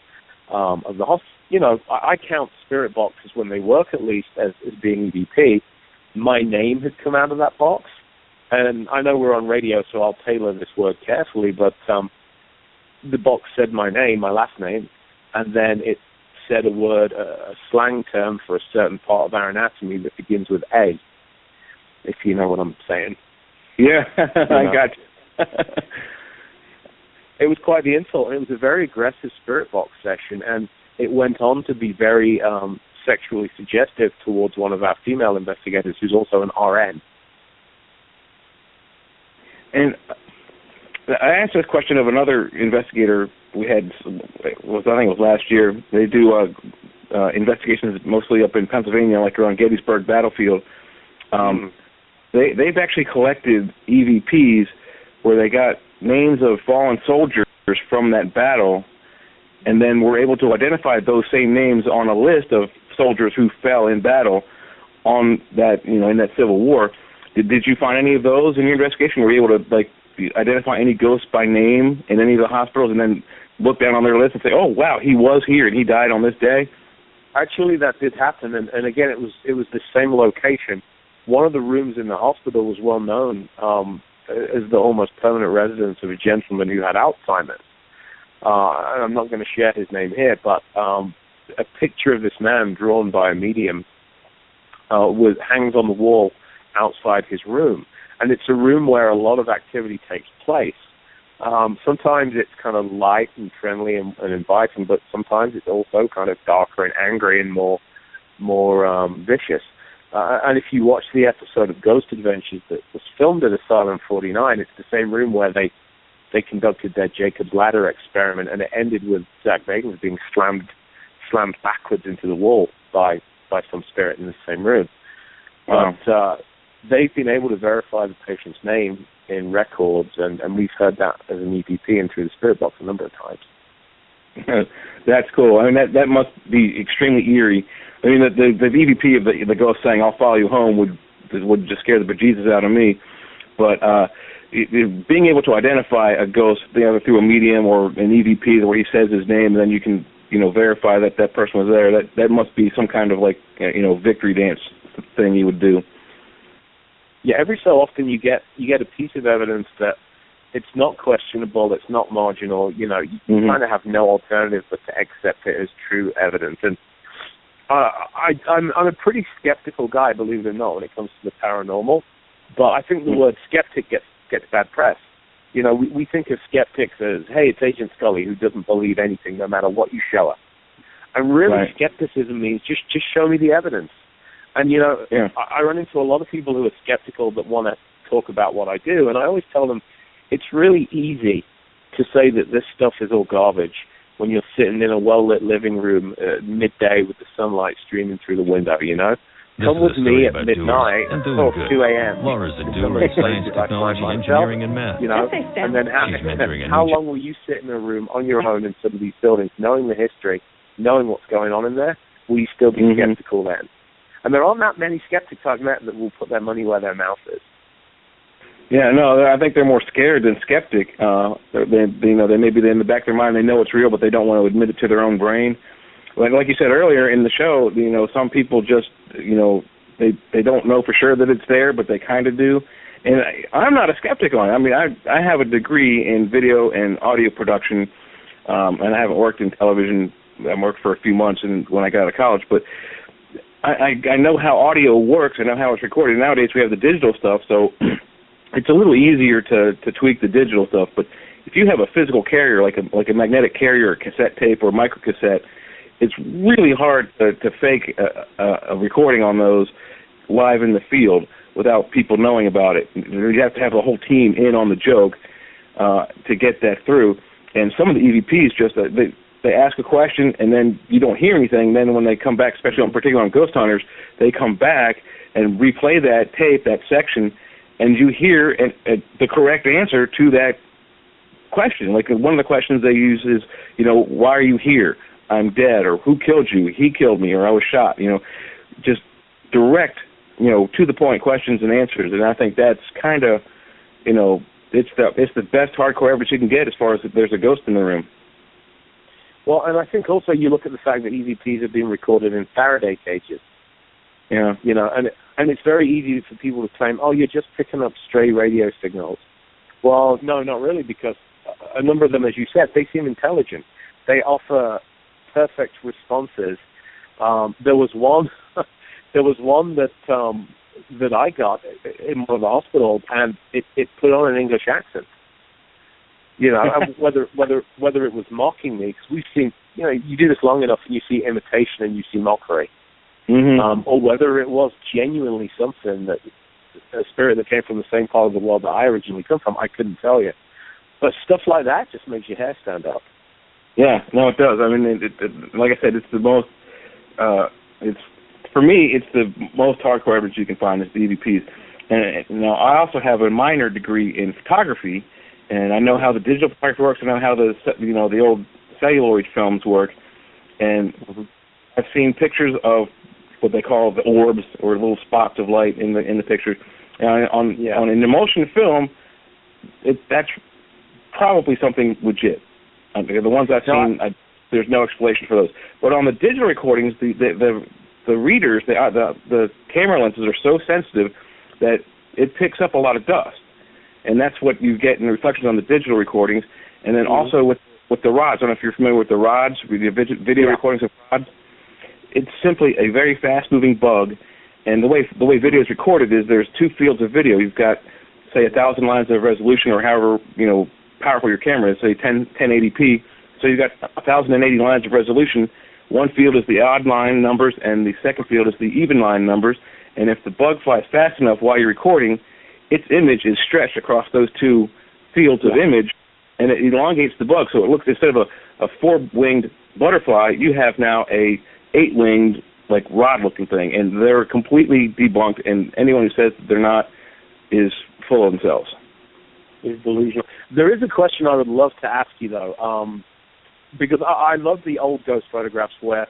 of the hospital. I count spirit boxes when they work, at least, as being EVP. My name had come out of that box. And I know we're on radio, so I'll tailor this word carefully, but the box said my name, my last name, and then it said a word, a slang term for a certain part of our anatomy that begins with A, if you know what I'm saying. Yeah, I got you. It was quite the insult, and it was a very aggressive spirit box session, and it went on to be very sexually suggestive towards one of our female investigators, who's also an RN. And I asked this question of another investigator we had, I think it was last year. They do investigations mostly up in Pennsylvania, like around Gettysburg Battlefield. They've actually collected EVPs where they got names of fallen soldiers from that battle, and then were able to identify those same names on a list of soldiers who fell in battle on that, in that Civil War. Did you find any of those in your investigation? Were you able to identify any ghosts by name in any of the hospitals, and then look down on their list and say, "Oh, wow, he was here and he died on this day"? Actually, that did happen, and again, it was the same location. One of the rooms in the hospital was well known as the almost permanent residence of a gentleman who had Alzheimer's. And I'm not going to share his name here, but a picture of this man drawn by a medium hangs on the wall outside his room. And it's a room where a lot of activity takes place. Sometimes it's kind of light and friendly and inviting, but sometimes it's also kind of darker and angry and more vicious. And if you watch the episode of Ghost Adventures that was filmed at Asylum 49, it's the same room where they conducted their Jacob's Ladder experiment, and it ended with Zach Bagans being slammed backwards into the wall by some spirit in the same room. Wow. But they've been able to verify the patient's name in records, and we've heard that as an EVP and through the spirit box a number of times. That's cool. I mean, that must be extremely eerie. I mean, the EVP of the ghost saying, "I'll follow you home" would just scare the bejesus out of me. But being able to identify a ghost, either through a medium or an EVP where he says his name, and then you can verify that person was there. That must be some kind of victory dance thing you would do. Yeah, every so often you get a piece of evidence that it's not questionable, it's not marginal. You kind of have no alternative but to accept it as true evidence. And I'm a pretty skeptical guy, believe it or not, when it comes to the paranormal. But I think the word skeptic gets bad press. We think of skeptics as, hey, it's Agent Scully who doesn't believe anything no matter what you show her. And really, right. Skepticism means just show me the evidence. And, I run into a lot of people who are skeptical that want to talk about what I do, and I always tell them it's really easy to say that this stuff is all garbage when you're sitting in a well-lit living room at midday with the sunlight streaming through the window, Come with me at midnight or 2 a.m. Laura's a doer in science, technology, engineering, and math. And then how long will you sit in a room on your own in some of these buildings, knowing the history, knowing what's going on in there? Will you still be skeptical then? And there aren't that many skeptics I've met that will put their money where their mouth is. Yeah, no, I think they're more scared than skeptic. They maybe in the back of their mind they know it's real, but they don't want to admit it to their own brain. Like you said earlier in the show, some people just, they don't know for sure that it's there, but they kind of do. And I'm not a skeptic on it. I mean, I have a degree in video and audio production, and I haven't worked in television. I worked for a few months when I got out of college, but I know how audio works. I know how it's recorded. Nowadays we have the digital stuff, so it's a little easier to tweak the digital stuff. But if you have a physical carrier, like a magnetic carrier, or cassette tape, or microcassette, it's really hard to fake a recording on those live in the field without people knowing about it. You have to have the whole team in on the joke to get that through. And some of the EVPs just they ask a question and then you don't hear anything. Then when they come back, especially particularly on Ghost Hunters, they come back and replay that tape, that section, and you hear the correct answer to that question. Like one of the questions they use is, why are you here? I'm dead, or who killed you? He killed me, or I was shot. Just direct, to the point questions and answers. And I think that's kind of, it's the best hardcore evidence you can get as far as if there's a ghost in the room. Well, and I think also you look at the fact that EVPs have been recorded in Faraday cages. Yeah. And it's very easy for people to claim, oh, you're just picking up stray radio signals. Well, no, not really, because a number of them, as you said, they seem intelligent. They offer perfect responses. There was one that I got in one of the hospitals, and it put on an English accent. Whether it was mocking me, because we've seen, you do this long enough and you see imitation and you see mockery, or whether it was genuinely something that a spirit that came from the same part of the world that I originally come from, I couldn't tell you. But stuff like that just makes your hair stand up. Yeah, no, it does. I mean, like I said, it's the most. For me, it's the most hardcore evidence you can find is the EVPs. And I also have a minor degree in photography, and I know how the digital photography works. I know how the old celluloid films work, and I've seen pictures of what they call the orbs or little spots of light in the picture. And on an emulsion film, that's probably something legit. The ones I've seen, there's no explanation for those. But on the digital recordings, the readers, the camera lenses are so sensitive that it picks up a lot of dust, and that's what you get in the reflections on the digital recordings. And then also with the rods. I don't know if you're familiar with the rods, the video recordings of rods. It's simply a very fast-moving bug, and the way video is recorded is there's two fields of video. You've got, say, 1,000 lines of resolution, or however powerful your camera is, say 1080p. So you've got 1,080 lines of resolution. One field is the odd line numbers, and the second field is the even line numbers. And if the bug flies fast enough while you're recording, its image is stretched across those two fields of image, and it elongates the bug. So it looks, instead of a four-winged butterfly, you have now a 8-winged, like, rod-looking thing. And they're completely debunked, and anyone who says that they're not is full of themselves. Is delusional. There is a question I would love to ask you, though, because I love the old ghost photographs where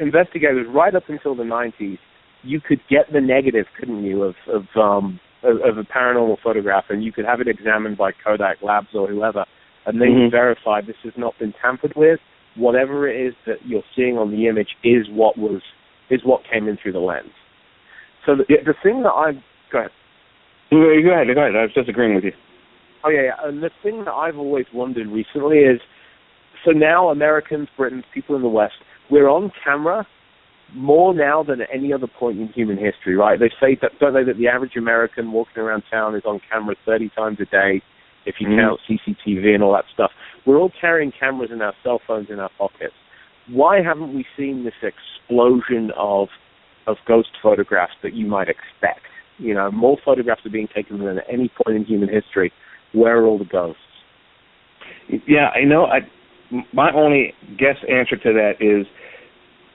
investigators, right up until the 90s, you could get the negative, couldn't you, of a paranormal photograph, and you could have it examined by Kodak Labs or whoever, and they would verify this has not been tampered with. Whatever it is that you're seeing on the image is what came in through the lens. So the thing that go ahead. Go ahead. I was just agreeing with you. Oh, yeah. And the thing that I've always wondered recently is, so now Americans, Britons, people in the West, we're on camera more now than at any other point in human history, right? They say that, don't they, that the average American walking around town is on camera 30 times a day, if you count CCTV and all that stuff. We're all carrying cameras in our cell phones in our pockets. Why haven't we seen this explosion of ghost photographs that you might expect? More photographs are being taken than at any point in human history. Where are all the ghosts? Yeah, my only guess answer to that is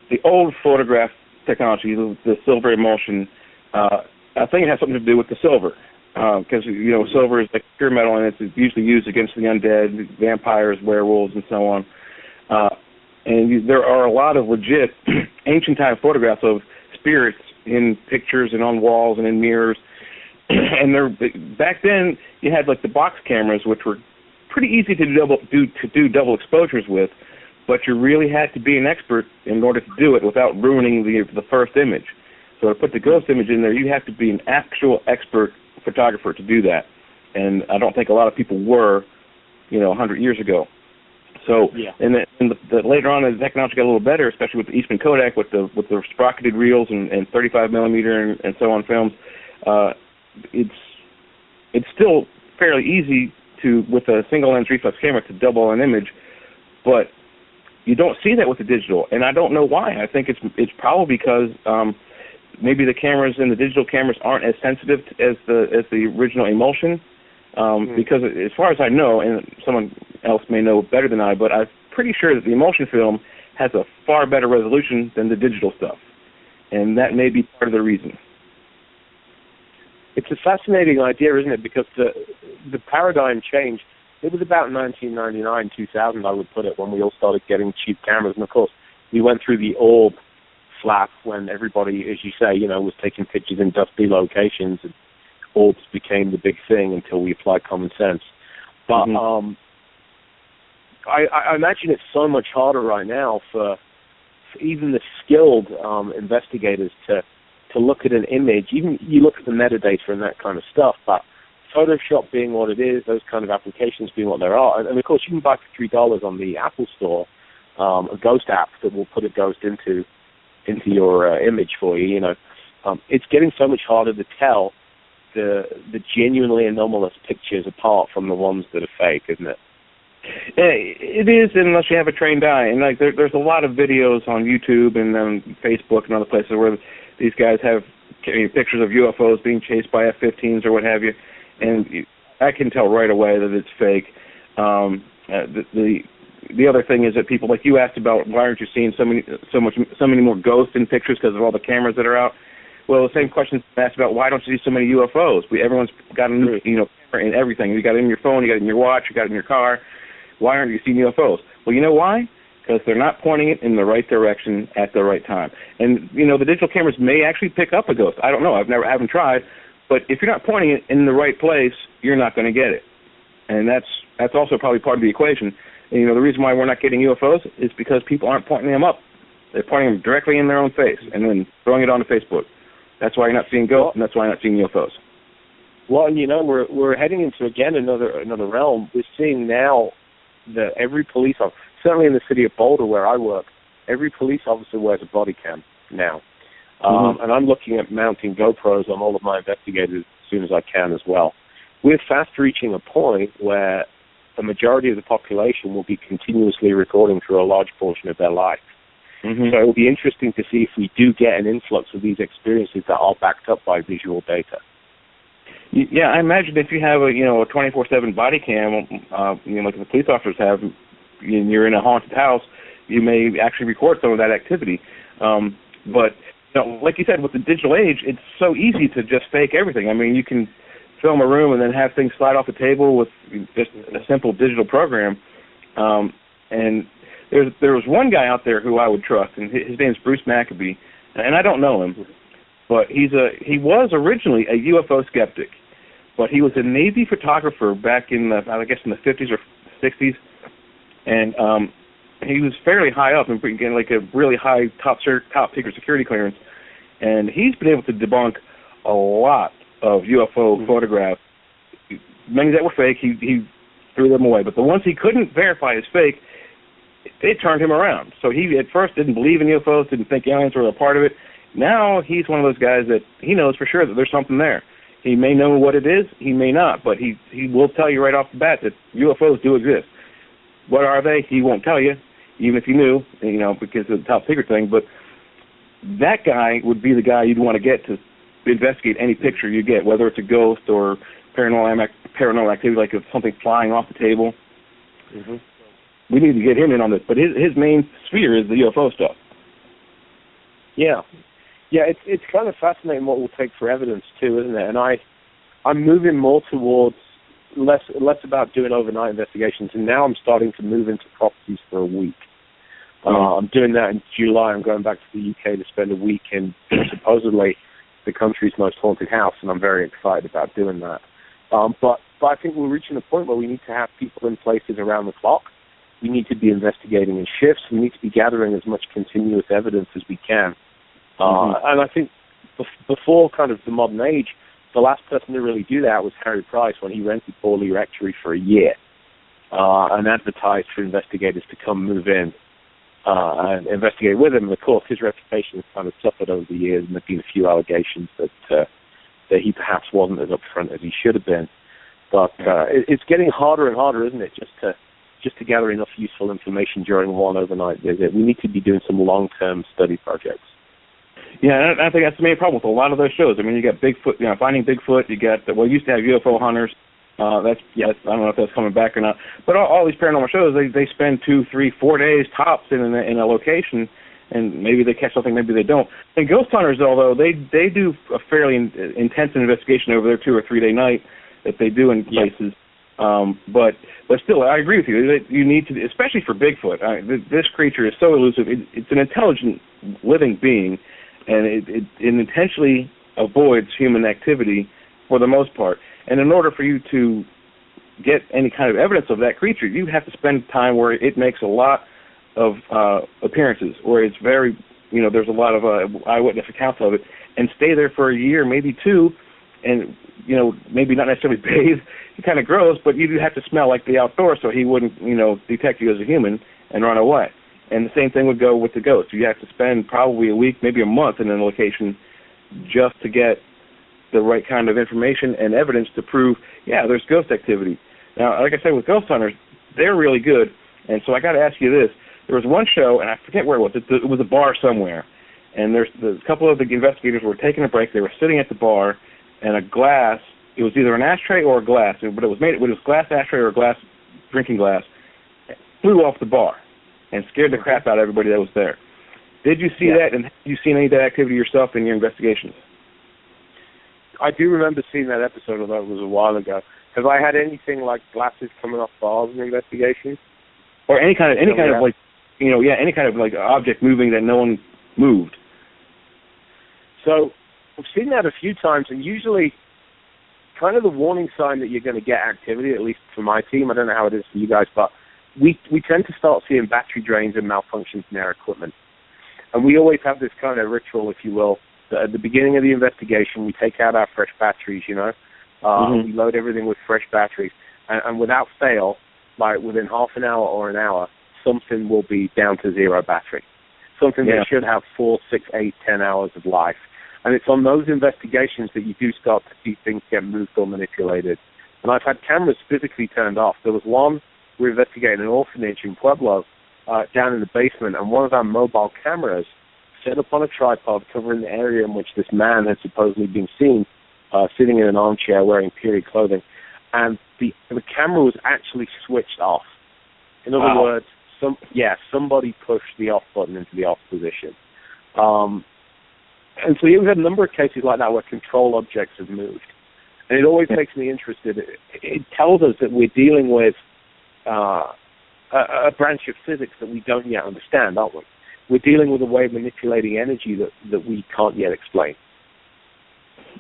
the old photograph technology, the silver emulsion. I think it has something to do with the silver, because silver is like pure metal, and it's usually used against the undead, vampires, werewolves, and so on. And there are a lot of legit ancient time photographs of spirits in pictures and on walls and in mirrors. And back then you had like the box cameras, which were pretty easy to do double exposures with, but you really had to be an expert in order to do it without ruining the first image. So to put the ghost image in there, you have to be an actual expert photographer to do that. And I don't think a lot of people were, 100 years ago. So, yeah. And later on, the technology got a little better, especially with the Eastman Kodak, with the sprocketed reels and 35 millimeter and so on films. It's still fairly easy to, with a single lens reflex camera, to double an image, but you don't see that with the digital, and I don't know why. I think it's probably because maybe the cameras and the digital cameras aren't as sensitive as the original emulsion. Because as far as I know, and someone else may know better than I, but I'm pretty sure that the emulsion film has a far better resolution than the digital stuff, and that may be part of the reason. It's a fascinating idea, isn't it? Because the paradigm changed. It was about 1999, 2000, I would put it, when we all started getting cheap cameras. And, of course, we went through the orb flap when everybody, as you say, was taking pictures in dusty locations, and orbs became the big thing until we applied common sense. But I imagine it's so much harder right now for even the skilled investigators to look at an image. Even you look at the metadata and that kind of stuff, but Photoshop being what it is, those kind of applications being what there are, and of course you can buy for $3 on the Apple Store a ghost app that will put a ghost into your image for you. It's getting so much harder to tell the genuinely anomalous pictures apart from the ones that are fake, isn't it? It is, unless you have a trained eye. And like there's a lot of videos on YouTube and Facebook and other places where these guys have pictures of UFOs being chased by F-15s or what have you, and I can tell right away that it's fake. The other thing is that people, like you asked about, why aren't you seeing so many more ghosts in pictures because of all the cameras that are out? Well, the same question asked about why don't you see so many UFOs? Everyone's got a new, camera in everything. You got it in your phone, you got it in your watch, you got it in your car. Why aren't you seeing UFOs? Well, you know why? Because they're not pointing it in the right direction at the right time. And the digital cameras may actually pick up a ghost. I don't know. I haven't tried. But if you're not pointing it in the right place, you're not going to get it. And that's also probably part of the equation. And, the reason why we're not getting UFOs is because people aren't pointing them up. They're pointing them directly in their own face and then throwing it onto Facebook. That's why you're not seeing ghosts, and that's why you're not seeing UFOs. Well, we're heading into, again, another realm. We're seeing now that every police officer, certainly in the city of Boulder where I work, every police officer wears a body cam now. And I'm looking at mounting GoPros on all of my investigators as soon as I can as well. We're fast reaching a point where the majority of the population will be continuously recording through a large portion of their life. So it will be interesting to see if we do get an influx of these experiences that are backed up by visual data. Yeah, I imagine if you have a 24/7 body cam, like the police officers have, and you're in a haunted house, you may actually record some of that activity. But like you said, with the digital age, it's so easy to just fake everything. I mean, you can film a room and then have things slide off the table with just a simple digital program. And there was one guy out there who I would trust, and his name's Bruce Maccabee, and I don't know him, but he was originally a UFO skeptic, but he was a Navy photographer back in the 50s or 60s, and he was fairly high up and getting like a really high top secret security clearance, and he's been able to debunk a lot of UFO photographs. Many that were fake, he threw them away, but the ones he couldn't verify as fake, it turned him around. So he at first didn't believe in UFOs, didn't think aliens were a part of it. Now he's one of those guys that he knows for sure that there's something there. He may know what it is, he may not, but he will tell you right off the bat that UFOs do exist. What are they? He won't tell you, even if he knew, because of the top secret thing. But that guy would be the guy you'd want to get to investigate any picture you get, whether it's a ghost or paranormal activity, like if something flying off the table. We need to get him in on this. But his main sphere is the UFO stuff. Yeah, it's kind of fascinating what we'll take for evidence too, isn't it? And I'm moving more towards less about doing overnight investigations, and now I'm starting to move into properties for a week. I'm doing that in July. I'm going back to the UK to spend a week in supposedly the country's most haunted house, and I'm very excited about doing that. But I think we're reaching a point where we need to have people in places around the clock. We need to be investigating in shifts. We need to be gathering as much continuous evidence as we can. And I think before kind of the modern age, the last person to really do that was Harry Price when he rented Borley Rectory for a year and advertised for investigators to come move in and investigate with him. And of course, his reputation has kind of suffered over the years, and there have been a few allegations that he perhaps wasn't as upfront as he should have been. But it's getting harder and harder, isn't it, just to gather enough useful information during one overnight visit. We need to be doing some long-term study projects. Yeah, and I think that's the main problem with a lot of those shows. I mean, you got Bigfoot, Finding Bigfoot. You got you used to have UFO hunters. That's I don't know if that's coming back or not. But all these paranormal shows, they spend 2, 3, 4 days tops in a location, and maybe they catch something, maybe they don't. And ghost hunters, although they do a fairly intensive investigation over their 2 or 3 day night that they do in places. But still, I agree with you. That you need to, especially for Bigfoot. This creature is so elusive. It's an intelligent, living being, and it intentionally avoids human activity for the most part. And in order for you to get any kind of evidence of that creature, you have to spend time where it makes a lot of appearances, where it's very, there's a lot of eyewitness accounts of it, and stay there for a year, maybe 2, and, maybe not necessarily bathe. It's kind of gross, but you do have to smell like the outdoors so he wouldn't, detect you as a human and run away. And the same thing would go with the ghost. You have to spend probably a week, maybe a month in a location just to get the right kind of information and evidence to prove, there's ghost activity. Now, like I said, with ghost hunters, they're really good. And so I got to ask you this. There was one show, and I forget where it was. It was a bar somewhere. And there's a couple of the investigators were taking a break. They were sitting at the bar, and a glass, it was either an ashtray or a glass, but it was glass ashtray or a glass drinking glass, flew off the bar and scared the crap out of everybody that was there. Did you see that, and have you seen any of that activity yourself in your investigations? I do remember seeing that episode, although it was a while ago. Have I had anything like glasses coming off bars in investigations? Or any kind of object moving that no one moved? So I've seen that a few times, and usually kind of the warning sign that you're going to get activity, at least for my team. I don't know how it is for you guys, but we tend to start seeing battery drains and malfunctions in our equipment. And we always have this kind of ritual, if you will, that at the beginning of the investigation, we take out our fresh batteries, we load everything with fresh batteries, and without fail, like within half an hour or an hour, something will be down to 0 battery. Something that should have 4, 6, 8, 10 hours of life. And it's on those investigations that you do start to see things get moved or manipulated. And I've had cameras physically turned off. There was one, we were investigating an orphanage in Pueblo, down in the basement, and one of our mobile cameras set up on a tripod covering the area in which this man had supposedly been seen, sitting in an armchair wearing period clothing. And the camera was actually switched off. In other words, somebody pushed the off button into the off position. And so we've had a number of cases like that where control objects have moved. And it always makes me interested. It tells us that we're dealing with a branch of physics that we don't yet understand, aren't we? We're dealing with a way of manipulating energy that we can't yet explain.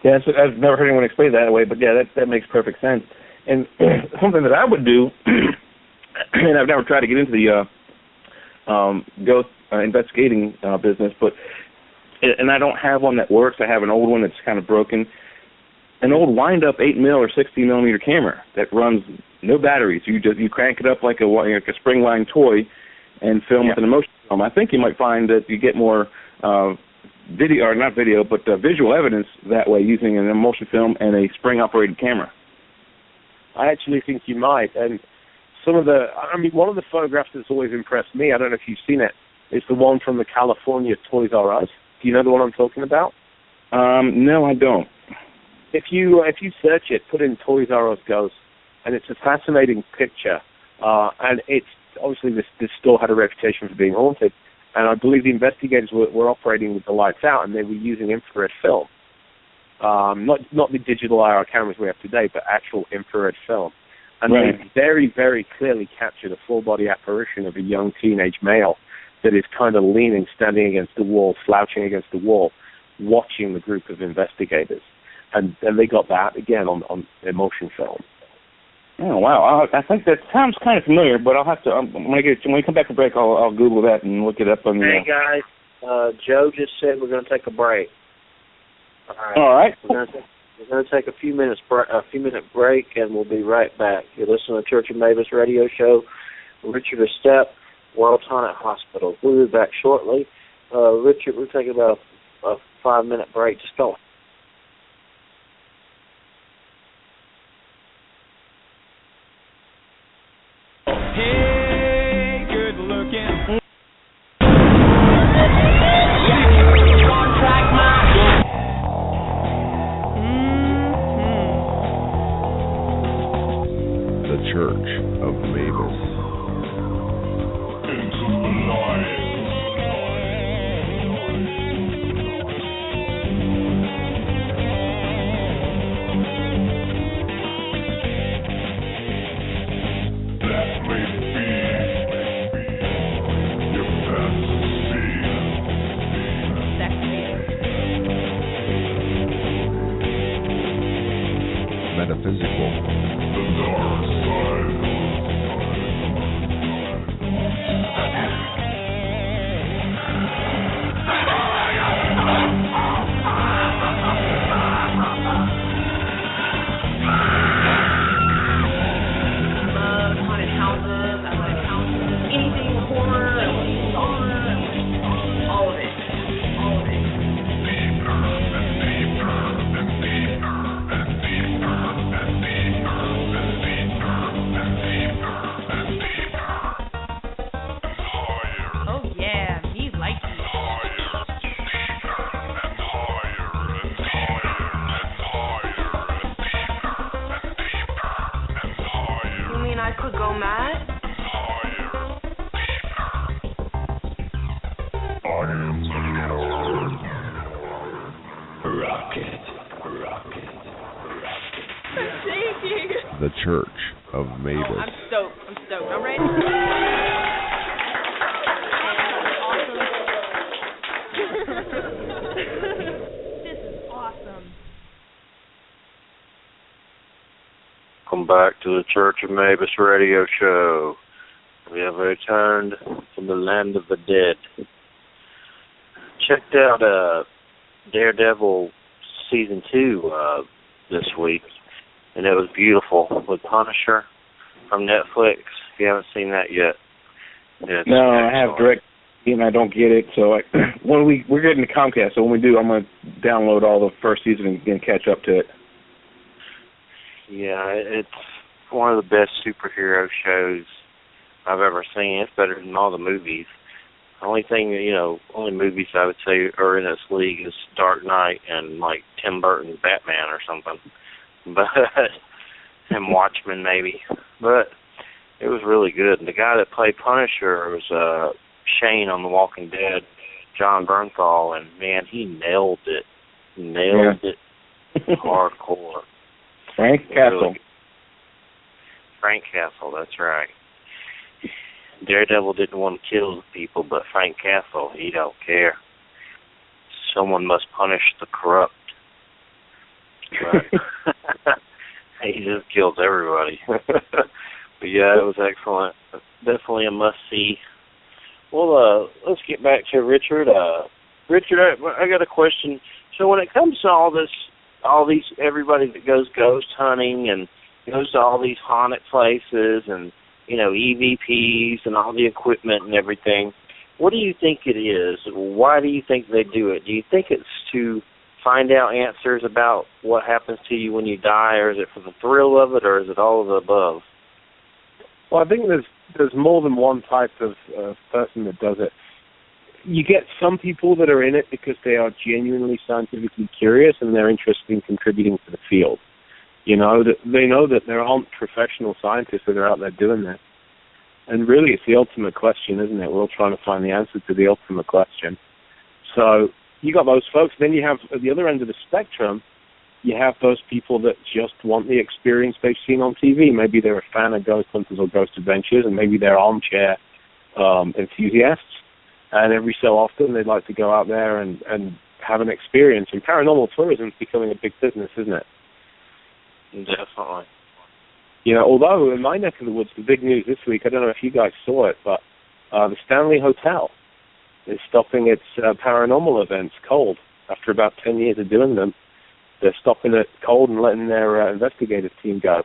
Yeah, I've never heard anyone explain it that way, but that makes perfect sense. And something that I would do, and I've never tried to get into the ghost investigating business, and I don't have one that works. I have an old one that's kind of broken. An old wind-up 8mm or 60mm camera that runs no batteries. You crank it up like a spring-line toy and film with an emotion film. I think you might find that you get more visual evidence that way using an emulsion film and a spring-operated camera. I actually think you might. And one of the photographs that's always impressed me, I don't know if you've seen it, is the one from the California Toys R Us. Do you know the one I'm talking about? No, I don't. If you search it, put in Toys R Us Ghosts, and it's a fascinating picture. And it's obviously this store had a reputation for being haunted, and I believe the investigators were operating with the lights out, and they were using infrared film. Not the digital IR cameras we have today, but actual infrared film. And they very, very clearly captured a full-body apparition of a young teenage male that is kind of leaning, standing against the wall, slouching against the wall, watching the group of investigators. And they got that, again, on emotion film. Oh, wow. I think that sounds kind of familiar, but I'll have to, when we come back from break, I'll Google that and look it up on the... Hey, guys, Joe just said we're going to take a break. All right. We're going to take a few minute break, and we'll be right back. You're listening to Church of Mabus radio show. Richard Estep, World's Haunted Hospital. We'll be back shortly. Richard, we're taking about a 5-minute break. Just go. Hey, good looking. The Church of Mabus. Metaphysical. The Church of Mabus. I'm stoked. I'm ready. This is awesome. Welcome back to the Church of Mabus radio show. We have returned from the land of the dead. Checked out Daredevil Season 2 this week, and it was beautiful with Punisher from Netflix. If you haven't seen that yet, no, I have direct, and I don't get it. So we're getting the Comcast. So when we do, I'm going to download all the first season and catch up to it. Yeah, it's one of the best superhero shows I've ever seen. It's better than all the movies. The only thing, only movies I would say are in this league is Dark Knight and like Tim Burton's Batman or something. But and Watchmen maybe. But it was really good. And the guy that played Punisher was Shane on The Walking Dead, John Bernthal, and man, he nailed it. It hardcore. Frank Castle. Frank Castle, that's right. Daredevil didn't want to kill the people, but Frank Castle, he don't care. Someone must punish the corrupt. But he just kills everybody. But yeah, it was excellent. Definitely a must-see. Well, let's get back to Richard. Richard, I got a question. So when it comes to all these everybody that goes ghost hunting and goes to all these haunted places and EVPs and all the equipment and everything, what do you think it is? Why do you think they do it? Do you think it's to find out answers about what happens to you when you die, or is it for the thrill of it, or is it all of the above? Well, I think there's more than one type of person that does it. You get some people that are in it because they are genuinely scientifically curious and they're interested in contributing to the field. They know that there aren't professional scientists that are out there doing this. And really, it's the ultimate question, isn't it? We're all trying to find the answer to the ultimate question. So you got those folks. Then you have, at the other end of the spectrum, you have those people that just want the experience they've seen on TV. Maybe they're a fan of Ghost Hunters or Ghost Adventures, and maybe they're armchair enthusiasts. and every so often they'd like to go out there and have an experience. And paranormal tourism is becoming a big business, isn't it? Definitely. You know, although in my neck of the woods, the big news this week, I don't know if you guys saw it, but the Stanley Hotel is stopping its paranormal events cold. After about 10 years of doing them, they're stopping it cold and letting their investigative team go.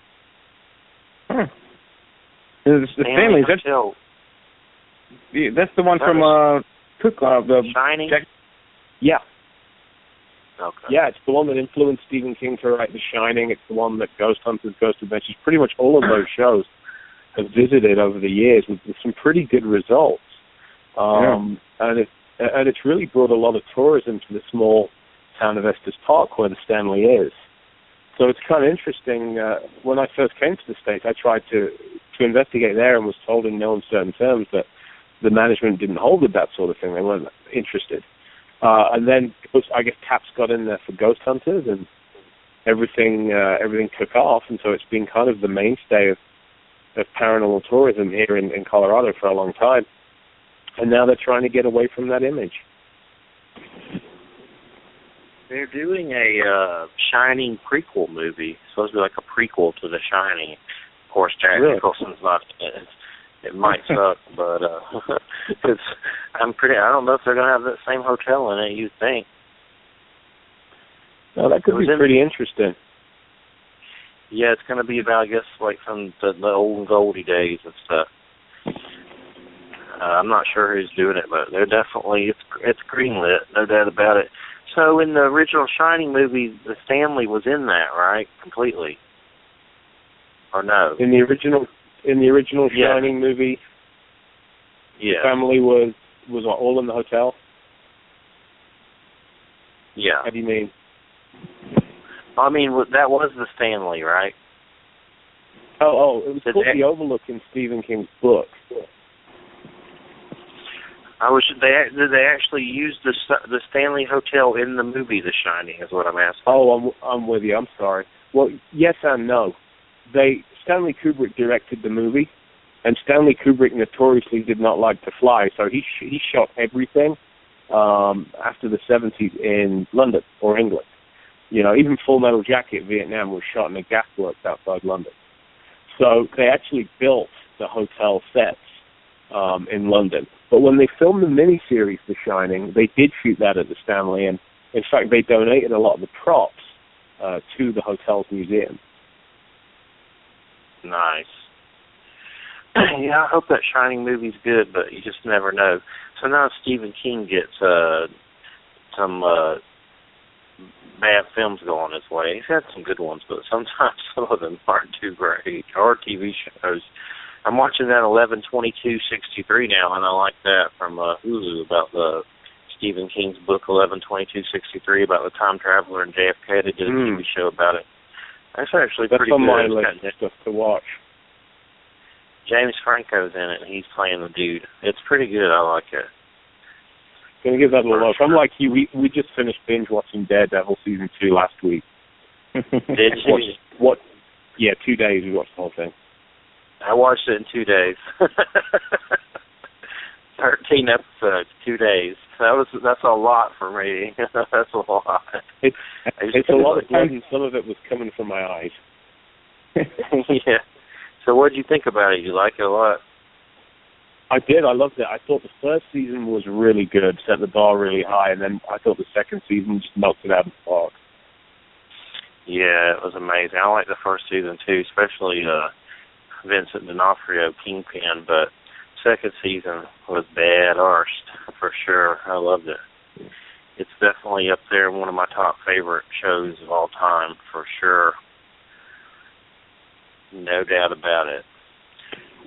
The Stanley's, that's the one from the Shining? Yeah. Okay. Yeah, it's the one that influenced Stephen King to write The Shining. It's the one that Ghost Hunters, Ghost Adventures, pretty much all of those shows have visited over the years with some pretty good results. And it's really brought a lot of tourism to the small town of Estes Park where the Stanley is. So it's kind of interesting. When I first came to the States, I tried to investigate there and was told in no uncertain terms that the management didn't hold with that sort of thing. They weren't interested. And then I guess TAPS got in there for Ghost Hunters, and everything took off, and so it's been kind of the mainstay of paranormal tourism here in Colorado for a long time. And now they're trying to get away from that image. They're doing a Shining prequel movie. It's supposed to be like a prequel to The Shining. Of course, Jack Nicholson's not in it. It might suck, but cause I don't know if they're going to have that same hotel in it, you'd think. No, that could be pretty interesting. Yeah, it's going to be about, I guess, like from the old and Goldie days and stuff. I'm not sure who's doing it, but they're definitely, it's greenlit, no doubt about it. So in the original Shining movie, the Stanley was in that, right? Completely. Or no? In the original Shining movie, the family was all in the hotel? Yeah. How do you mean? I mean, that was the Stanley, right? Oh, it was called The Overlook in Stephen King's book. Did they actually use the Stanley Hotel in the movie The Shining, is what I'm asking. Oh, I'm with you. I'm sorry. Well, yes and no. Stanley Kubrick directed the movie, and Stanley Kubrick notoriously did not like to fly, so he shot everything after the 70s in London or England. You know, even Full Metal Jacket Vietnam was shot in a gas works outside London. So they actually built the hotel sets in London. But when they filmed the miniseries The Shining, they did shoot that at the Stanley, and in fact they donated a lot of the props to the hotel's museum. Nice. Yeah, I hope that Shining movie's good, but you just never know. So now Stephen King gets some bad films going his way. He's had some good ones, but sometimes some of them aren't too great. Or TV shows. I'm watching that 11/22/63 now, and I like that from Hulu about the Stephen King's book 11/22/63 about the time traveler and JFK. They did a TV show about it. That's actually pretty good. That's on my list of stuff to watch. James Franco's in it, and he's playing the dude. It's pretty good. I like it. Gonna give that a look. I'm like you. We just finished binge watching Daredevil season 2 last week. Did you? What? Yeah, 2 days we watched the whole thing. I watched it in 2 days. 13 episodes, 2 days. That's a lot for me. That's a lot. It's a lot of blood, and some of it was coming from my eyes. Yeah. So what did you think about it? You like it a lot? I did. I loved it. I thought the first season was really good, set the bar really high, and then I thought the second season just knocked it out of the park. Yeah, it was amazing. I liked the first season too, especially Vincent D'Onofrio, Kingpin, but second season was bad-arsed for sure. I loved it. It's definitely up there, one of my top favorite shows of all time for sure. No doubt about it.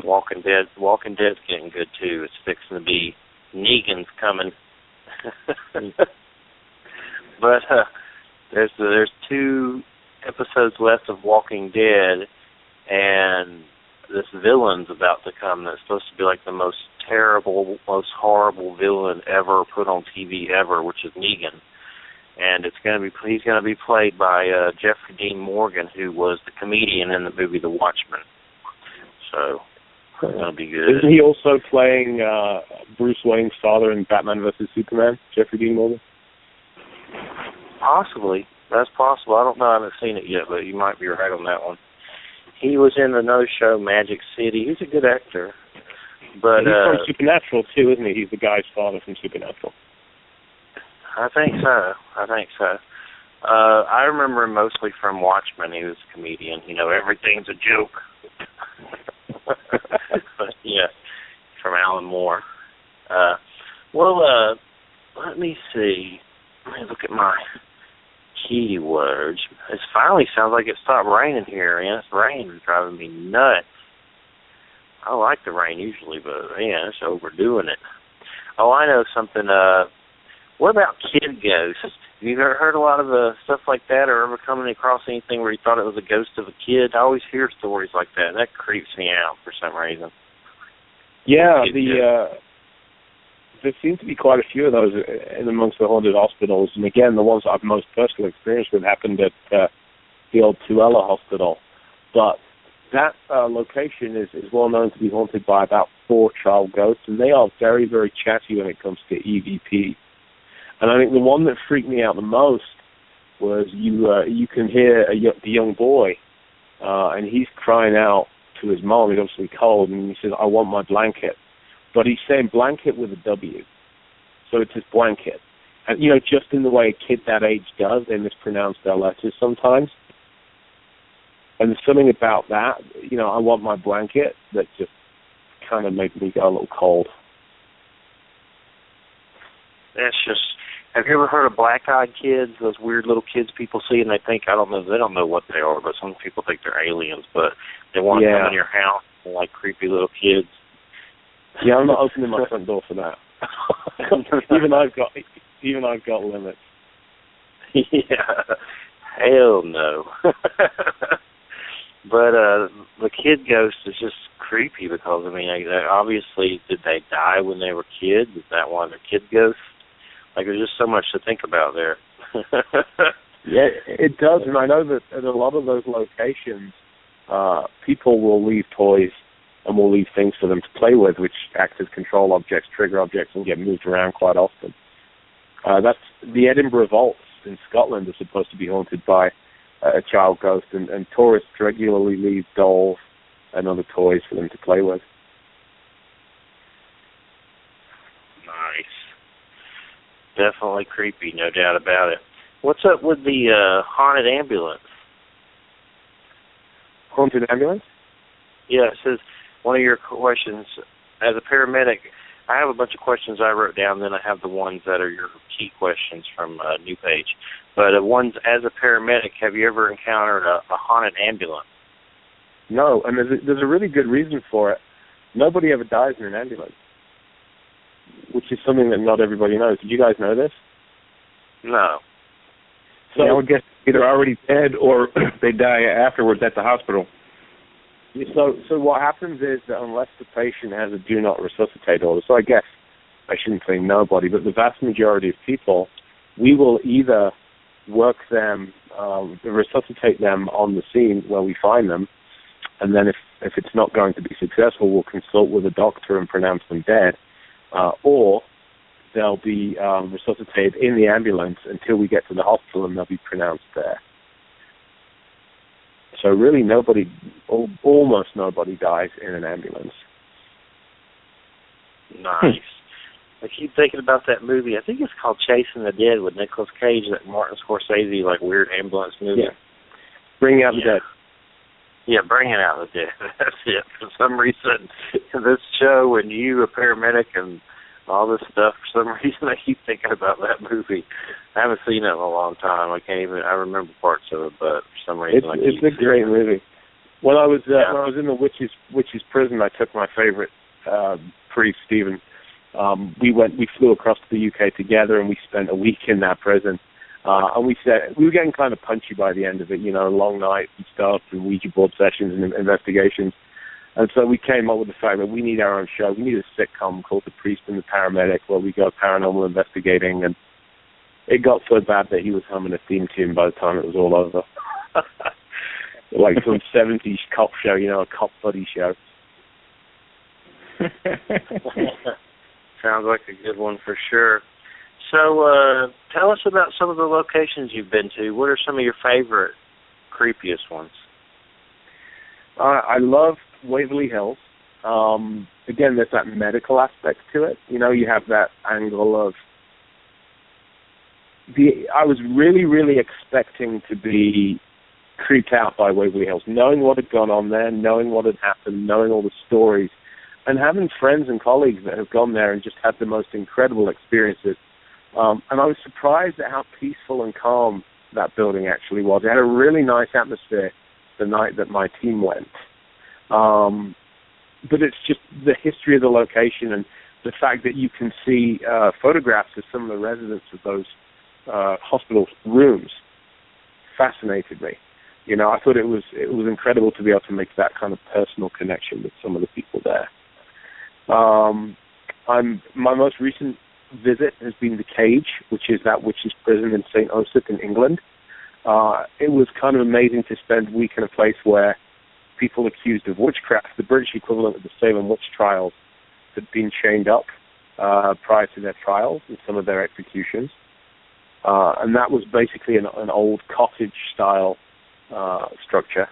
Walking Dead's getting good too. It's fixing to be Negan's coming. But there's 2 episodes left of Walking Dead, and this villain's about to come that's supposed to be like the most terrible, most horrible villain ever put on TV ever, which is Negan. And he's going to be played by Jeffrey Dean Morgan, who was the comedian in the movie The Watchmen. So That'll be good. Isn't he also playing Bruce Wayne's father in Batman vs. Superman, Jeffrey Dean Morgan? Possibly. That's possible. I don't know. I haven't seen it yet, but you might be right on that one. He was in another show, Magic City. He's a good actor. But he's from Supernatural, too, isn't he? He's the guy's father from Supernatural. I think so. I remember him mostly from Watchmen. He was a comedian. You know, everything's a joke. Yeah, from Alan Moore. Let me see. Let me look at my keywords. It finally sounds like it stopped raining here, and this rain is driving me nuts. I like the rain usually, but man, it's overdoing it. Oh, I know something. What about kid ghosts? Have you ever heard a lot of stuff like that, or ever come across anything where you thought it was a ghost of a kid? I always hear stories like that, and that creeps me out for some reason. Yeah, there seem to be quite a few of those in amongst the haunted hospitals, and again, the ones I've most personal experience with happened at the old Tuella Hospital. But that location is well known to be haunted by about 4 child ghosts, and they are very, very chatty when it comes to EVP. And I think the one that freaked me out the most was you can hear the young boy, and he's crying out to his mom. He's obviously cold, and he says, "I want my blanket." But he's saying blanket with a W. So it's his blanket. And, you know, just in the way a kid that age does, they mispronounce their letters sometimes. And there's something about that, you know, "I want my blanket," that just kind of made me go a little cold. That's just... Have you ever heard of black-eyed kids? Those weird little kids people see, and they think, they don't know what they are, but some people think they're aliens, but they want to come in your house. They're like creepy little kids. Yeah, I'm not opening my front door for that. even I've got limits. Yeah, hell no. But the kid ghost is just creepy because, I mean, obviously, did they die when they were kids? Is that why they're kid ghosts? Like, there's just so much to think about there. Yeah, it does, and I know that at a lot of those locations, people will leave toys and will leave things for them to play with, which act as control objects, trigger objects, and get moved around quite often. That's the Edinburgh Vaults in Scotland are supposed to be haunted by a child ghost, and tourists regularly leave dolls and other toys for them to play with. Nice. Definitely creepy, no doubt about it. What's up with the haunted ambulance? Haunted ambulance? Yeah, it says one of your questions, as a paramedic, I have a bunch of questions I wrote down, then I have the ones that are your key questions from New Page. But ones, as a paramedic, have you ever encountered a haunted ambulance? No, and there's a really good reason for it. Nobody ever dies in an ambulance, which is something that not everybody knows. Did you guys know this? No. So I would guess either already dead or they die afterwards at the hospital. So what happens is that unless the patient has a do not resuscitate order, so I guess I shouldn't say nobody, but the vast majority of people, we will either work them, resuscitate them on the scene where we find them, and then if it's not going to be successful, we'll consult with a doctor and pronounce them dead, or they'll be resuscitated in the ambulance until we get to the hospital and they'll be pronounced there. So really almost nobody dies in an ambulance. Nice. I keep thinking about that movie. I think it's called Chasing the Dead with Nicolas Cage, that Martin Scorsese, like, weird ambulance movie. Yeah. Bringing Out the Dead. Yeah, Bringing Out the Dead. That's it. For some reason, this show and you, a paramedic, and all this stuff, for some reason, I keep thinking about that movie. I haven't seen it in a long time. I remember parts of it, but for some reason it's a great movie. When I was in the witches prison, I took my favorite priest, Stephen. We flew across to the UK together, and we spent a week in that prison. And we were getting kind of punchy by the end of it, you know, long nights and stuff, and Ouija board sessions and investigations. And so we came up with the fact that we need our own show. We need a sitcom called The Priest and the Paramedic, where we go paranormal investigating. And it got so bad that he was humming a theme tune by the time it was all over. Like some 70s cop show, you know, a cop buddy show. Sounds like a good one for sure. So tell us about some of the locations you've been to. What are some of your favorite, creepiest ones? I love Waverly Hills. Again, there's that medical aspect to it. You know, you have that angle of I was really, really expecting to be creeped out by Waverly Hills, knowing what had gone on there, knowing what had happened, knowing all the stories, and having friends and colleagues that have gone there and just had the most incredible experiences. And I was surprised at how peaceful and calm that building actually was. It had a really nice atmosphere the night that my team went. But it's just the history of the location and the fact that you can see photographs of some of the residents of those hospital rooms fascinated me. You know, I thought it was incredible to be able to make that kind of personal connection with some of the people there. My most recent visit has been the Cage, which is that witches' prison in St. Osoph in England. It was kind of amazing to spend a week in a place where people accused of witchcraft, the British equivalent of the Salem witch trials, had been chained up prior to their trials and some of their executions. And that was basically an old cottage-style structure.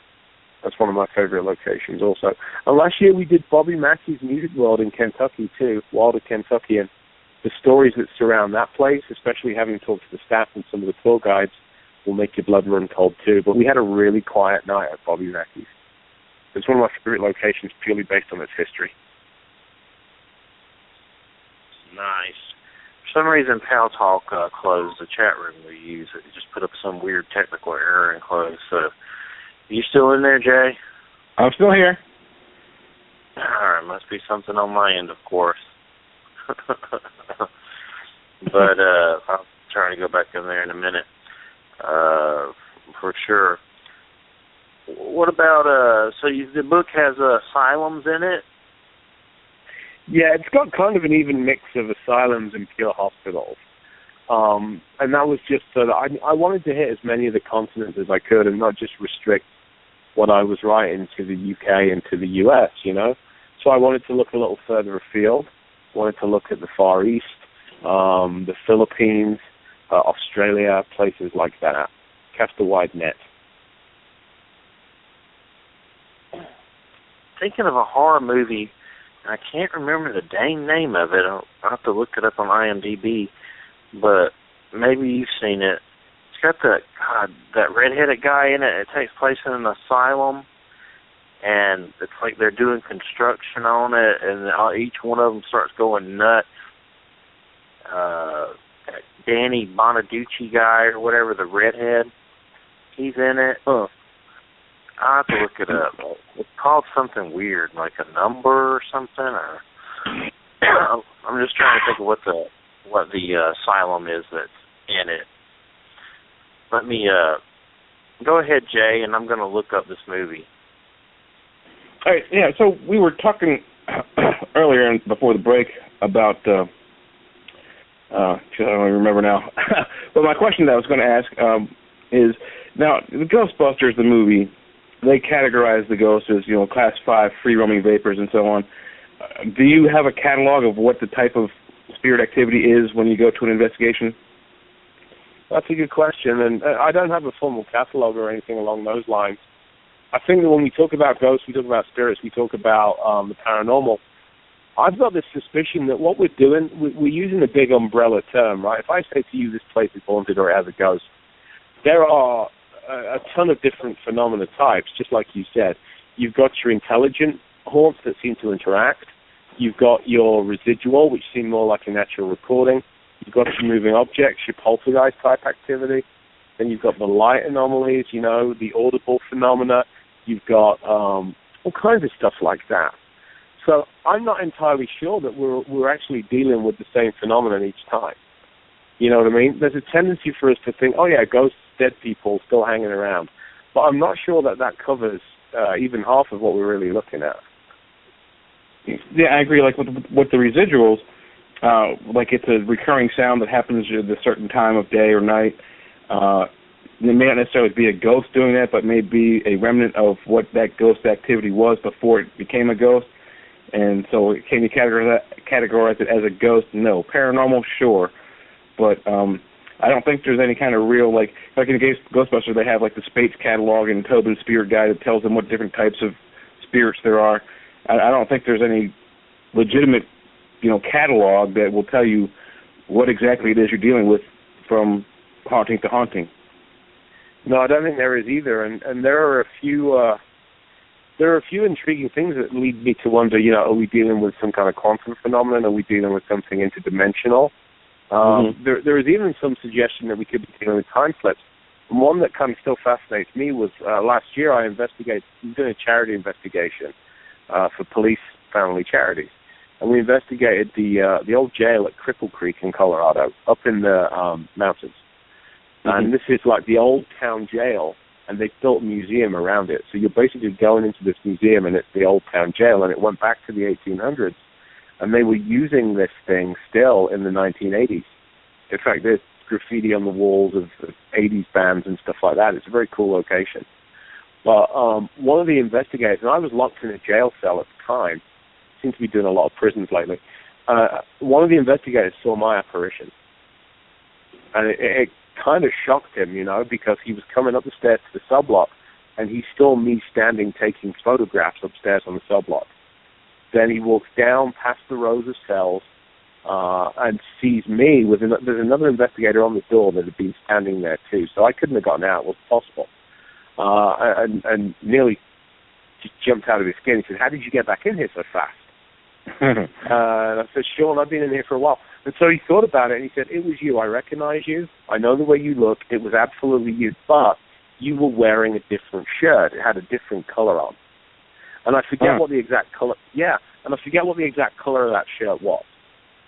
That's one of my favorite locations also. And last year we did Bobby Mackey's Music World in Kentucky too, Wilder, Kentucky, and the stories that surround that place, especially having talked to the staff and some of the tour guides, will make your blood run cold too. But we had a really quiet night at Bobby Mackey's. It's one of my favorite locations purely based on its history. Nice. For some reason, Pal Talk closed the chat room we use. It just put up some weird technical error and closed. So, are you still in there, Jay? I'm still here. All right, must be something on my end, of course. But I'll try to go back in there in a minute, for sure. What about, the book has asylums in it? Yeah, it's got kind of an even mix of asylums and pure hospitals. And that was just so that I wanted to hit as many of the continents as I could and not just restrict what I was writing to the UK and to the US, you know. So I wanted to look a little further afield. Wanted to look at the Far East, the Philippines, Australia, places like that. Cast a wide net. Thinking of a horror movie, I can't remember the dang name of it. I'll have to look it up on IMDb, but maybe you've seen it. It's got that redheaded guy in it. It takes place in an asylum, and it's like they're doing construction on it, and each one of them starts going nuts. Danny Bonaducci guy or whatever, the redhead, he's in it. I'll have to look it up. It's called something weird, like a number or something. Or I'm just trying to think of what the asylum is that's in it. Let me go ahead, Jay, and I'm going to look up this movie. All right, yeah. So we were talking earlier before the break about. I don't even remember now. But my question that I was going to ask is now the Ghostbusters, the movie. They categorize the ghosts as, Class 5 free-roaming vapors and so on. Do you have a catalog of what the type of spirit activity is when you go to an investigation? That's a good question, and I don't have a formal catalog or anything along those lines. I think that when we talk about ghosts, we talk about spirits, we talk about the paranormal. I've got this suspicion that what we're doing, we're using a big umbrella term, right? If I say to you this place is haunted or it has a ghost, there are a ton of different phenomena types, just like you said. You've got your intelligent haunts that seem to interact. You've got your residual, which seem more like a natural recording. You've got your moving objects, your poltergeist type activity. Then you've got the light anomalies, the audible phenomena. You've got all kinds of stuff like that. So I'm not entirely sure that we're actually dealing with the same phenomenon each time. You know what I mean? There's a tendency for us to think, oh yeah, ghosts, dead people still hanging around. But I'm not sure that covers even half of what we're really looking at. Yeah, I agree. Like with the residuals, like it's a recurring sound that happens at a certain time of day or night. It may not necessarily be a ghost doing that, but may be a remnant of what that ghost activity was before it became a ghost. And so can you categorize it as a ghost? No. Paranormal, sure. But I don't think there's any kind of real, like in Ghostbusters, they have like the Spates catalog and Tobin's Spirit Guide that tells them what different types of spirits there are. I don't think there's any legitimate, catalog that will tell you what exactly it is you're dealing with from haunting to haunting. No, I don't think there is either, and there are a few intriguing things that lead me to wonder, are we dealing with some kind of quantum phenomenon? Are we dealing with something interdimensional? There is even some suggestion that we could be dealing with time slips. And one that kind of still fascinates me was last year I was doing a charity investigation for police family charities. And we investigated the old jail at Cripple Creek in Colorado, up in the mountains. And this is like the old town jail, and they built a museum around it. So you're basically going into this museum, and it's the old town jail, and it went back to the 1800s. And they were using this thing still in the 1980s. In fact, there's graffiti on the walls of 80s bands and stuff like that. It's a very cool location. But one of the investigators, and I was locked in a jail cell at the time, seem to be doing a lot of prisons lately, one of the investigators saw my apparition. And it kind of shocked him, because he was coming up the stairs to the subblock, and he saw me standing taking photographs upstairs on the subblock. Then he walks down past the rows of cells and sees me. There's another investigator on the door that had been standing there too, so I couldn't have gotten out. It wasn't possible. And nearly just jumped out of his skin. He said, "How did you get back in here so fast?" And I said, "Sean, I've been in here for a while." And so he thought about it, and he said, "It was you. I recognize you. I know the way you look. It was absolutely you. But you were wearing a different shirt. It had a different color on." And I forget what the exact color. Yeah, and I forget what the exact color of that shirt was.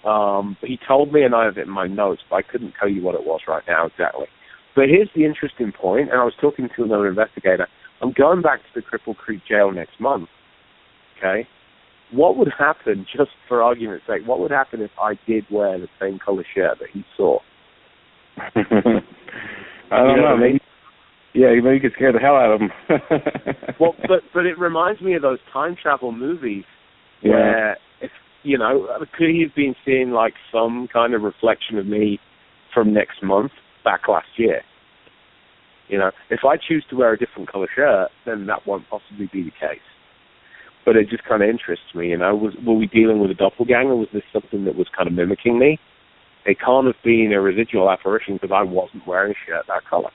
But he told me, and I have it in my notes, but I couldn't tell you what it was right now exactly. But here's the interesting point, and I was talking to another investigator. I'm going back to the Cripple Creek Jail next month. Okay, what would happen, just for argument's sake? What would happen if I did wear the same color shirt that he saw? I don't know. Maybe. Yeah, you could scare the hell out of him. Well, but it reminds me of those time travel movies where, could he have been seeing like some kind of reflection of me from next month back last year? If I choose to wear a different color shirt, then that won't possibly be the case. But it just kind of interests me, were we dealing with a doppelganger? Was this something that was kind of mimicking me? It can't have been a residual apparition because I wasn't wearing a shirt that color.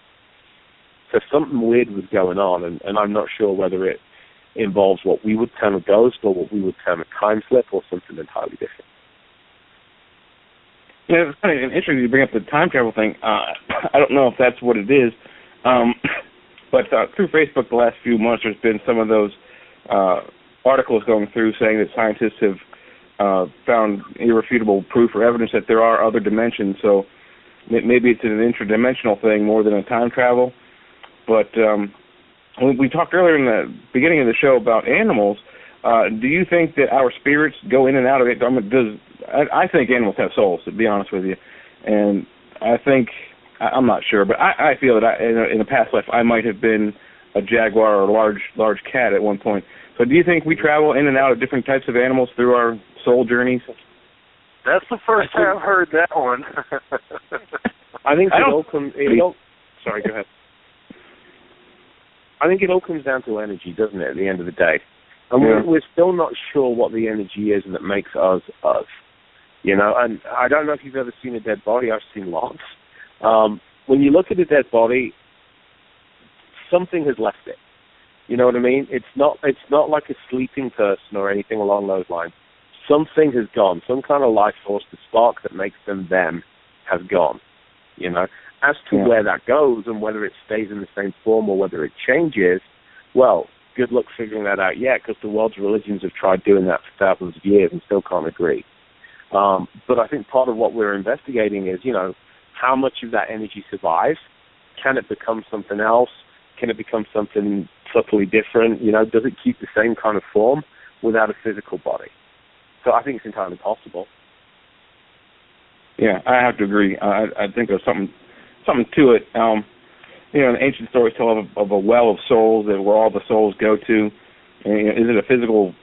So something weird was going on, and I'm not sure whether it involves what we would term a ghost or what we would term a time slip or something entirely different. Yeah, it's kind of interesting you bring up the time travel thing. I don't know if that's what it is, but through Facebook the last few months there's been some of those articles going through saying that scientists have found irrefutable proof or evidence that there are other dimensions, so maybe it's an interdimensional thing more than a time travel. But we talked earlier in the beginning of the show about animals. Do you think that our spirits go in and out of it? I think animals have souls, to be honest with you. And I think, I'm not sure, but I feel that in a past life I might have been a jaguar or a large cat at one point. So do you think we travel in and out of different types of animals through our soul journeys? That's the first time I've heard that one. I think sorry, go ahead. I think it all comes down to energy, doesn't it, at the end of the day? And we're still not sure what the energy is that makes us us. And I don't know if you've ever seen a dead body. I've seen lots. When you look at a dead body, something has left it. You know what I mean? It's not like a sleeping person or anything along those lines. Something has gone. Some kind of life force, the spark that makes them has gone. As to where that goes and whether it stays in the same form or whether it changes, well, good luck figuring that out yet, because the world's religions have tried doing that for thousands of years and still can't agree. But I think part of what we're investigating is, how much of that energy survives? Can it become something else? Can it become something subtly different? Does it keep the same kind of form without a physical body? So I think it's entirely possible. Yeah, I have to agree. I think there's something to it. The ancient stories tell of a well of souls, that where all the souls go to. And, is it a physical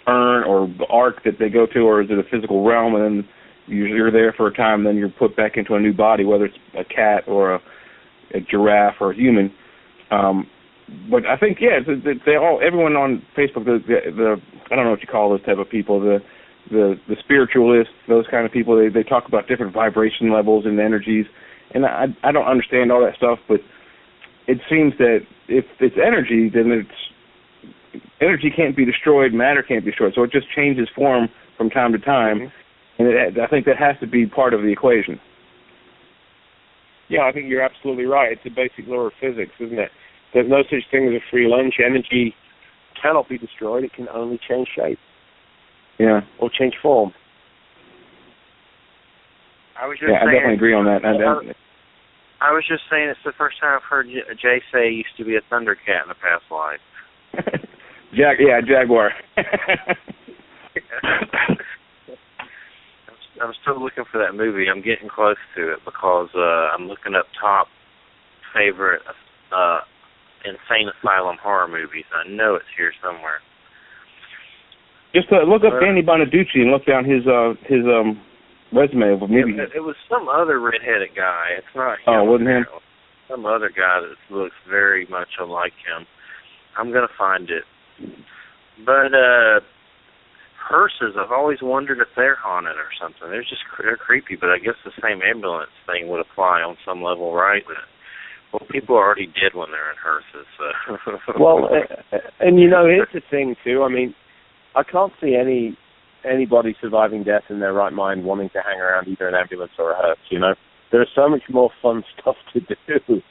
urn or ark that they go to, or is it a physical realm, and then you're there for a time, and then you're put back into a new body, whether it's a cat or a giraffe or a human. But I think, yeah, everyone on Facebook, the I don't know what you call those type of people, the spiritualists, those kind of people, they talk about different vibration levels and energies, and I don't understand all that stuff, but it seems that if it's energy, then energy can't be destroyed, matter can't be destroyed, so it just changes form from time to time, and I think that has to be part of the equation. Yeah, I think you're absolutely right. It's a basic law of physics, isn't it? There's no such thing as a free lunch. Energy cannot be destroyed. It can only change shape. Yeah. Or change form. I was just saying, I definitely agree on that. I was just saying it's the first time I've heard Jay say he used to be a Thundercat in a past life. Jaguar. I'm still looking for that movie. I'm getting close to it because I'm looking up top favorite insane asylum horror movies. I know it's here somewhere. Just look up Danny Bonaducci and look down his resume of movies. It was some other redheaded guy. It's not him. Oh, wasn't him? Some other guy that looks very much alike him. I'm going to find it. But hearses, I've always wondered if they're haunted or something. They're creepy, but I guess the same ambulance thing would apply on some level, right? Well, people are already dead when they're in hearses. So. Well, and here's the thing too. I mean, I can't see anybody surviving death in their right mind wanting to hang around either an ambulance or a hearse. There's so much more fun stuff to do.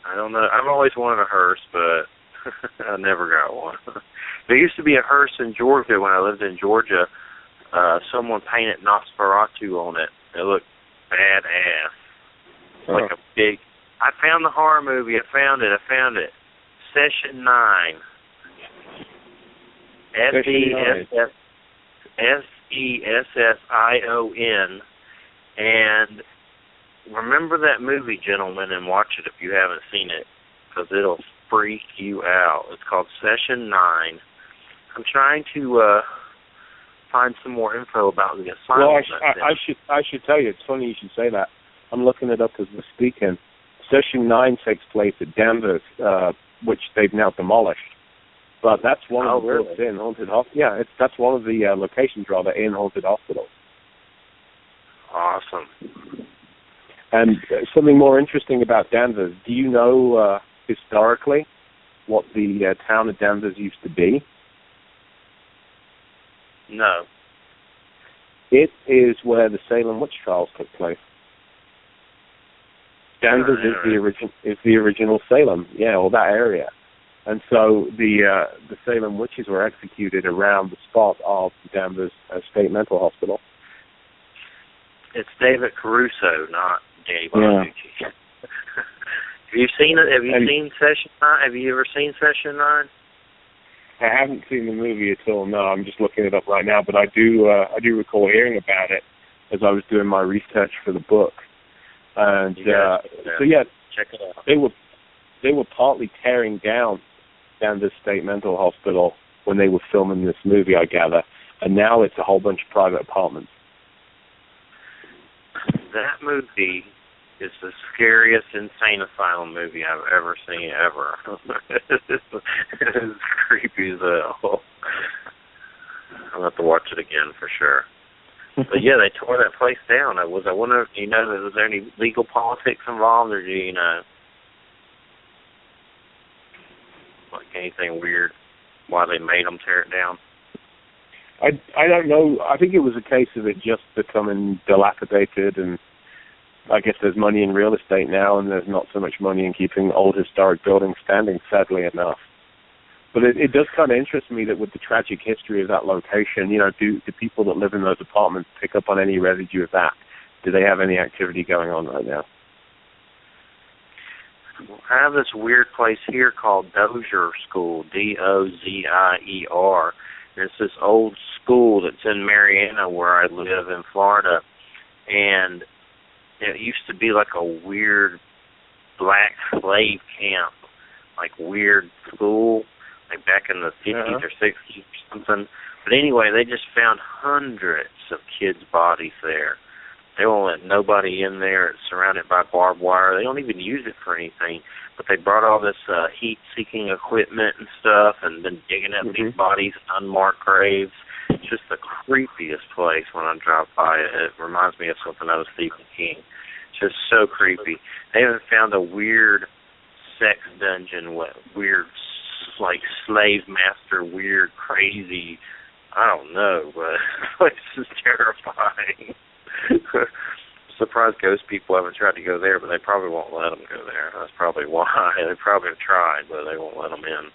I don't know. I've always wanted a hearse, but I never got one. There used to be a hearse in Georgia when I lived in Georgia. Someone painted Nosferatu on it. It looked badass. Like a big... I found the horror movie. I found it. Session 9. Session. And remember that movie, gentlemen, and watch it if you haven't seen it, because it'll freak you out. It's called Session 9. I'm trying to find some more info about the asylum. Well, I should tell you. It's funny you should say that. I'm looking it up as we're speaking. Session 9 takes place at Danvers, which they've now demolished. But that's one of the books in Haunted Hospital. Yeah, that's one of the locations, rather, in Haunted Hospital. Awesome. And something more interesting about Danvers, do you know historically what the town of Danvers used to be? No. It is where the Salem witch trials took place. Danvers is the original Salem, or that area. And so the Salem witches were executed around the spot of Danvers State Mental Hospital. It's David Caruso, not Danny Bonaducci. Have you seen it? Have you seen Session 9? Have you ever seen Session 9? I haven't seen the movie at all. No, I'm just looking it up right now. But I do recall hearing about it as I was doing my research for the book. And check it out. They were partly tearing down Danvers State Mental Hospital when they were filming this movie, I gather. And now it's a whole bunch of private apartments. That movie is the scariest insane asylum movie I've ever seen, ever. It's creepy as hell. I'll have to watch it again for sure. But yeah, they tore that place down. I wonder, was there any legal politics involved, or do you know? Like anything weird, why they made them tear it down? I don't know. I think it was a case of it just becoming dilapidated, and I guess there's money in real estate now, and there's not so much money in keeping old historic buildings standing, sadly enough. But it does kind of interest me that with the tragic history of that location, do people that live in those apartments pick up on any residue of that? Do they have any activity going on right now? I have this weird place here called Dozier School, Dozier. It's this old school that's in Marianna where I live in Florida, and it used to be like a weird black slave camp, like weird school. like back in the 50s or 60s or something. But anyway, they just found hundreds of kids' bodies there. They won't let nobody in there. It's surrounded by barbed wire. They don't even use it for anything. But they brought all this heat-seeking equipment and stuff and been digging up these bodies in unmarked graves. It's just the creepiest place when I drive by it. It reminds me of something out of Stephen King. It's just so creepy. They even found a weird sex dungeon, weird, like, slave master, weird, crazy, I don't know, but this is terrifying. Surprised ghost people haven't tried to go there, but they probably won't let them go there. That's probably why. They probably have tried, but they won't let them in.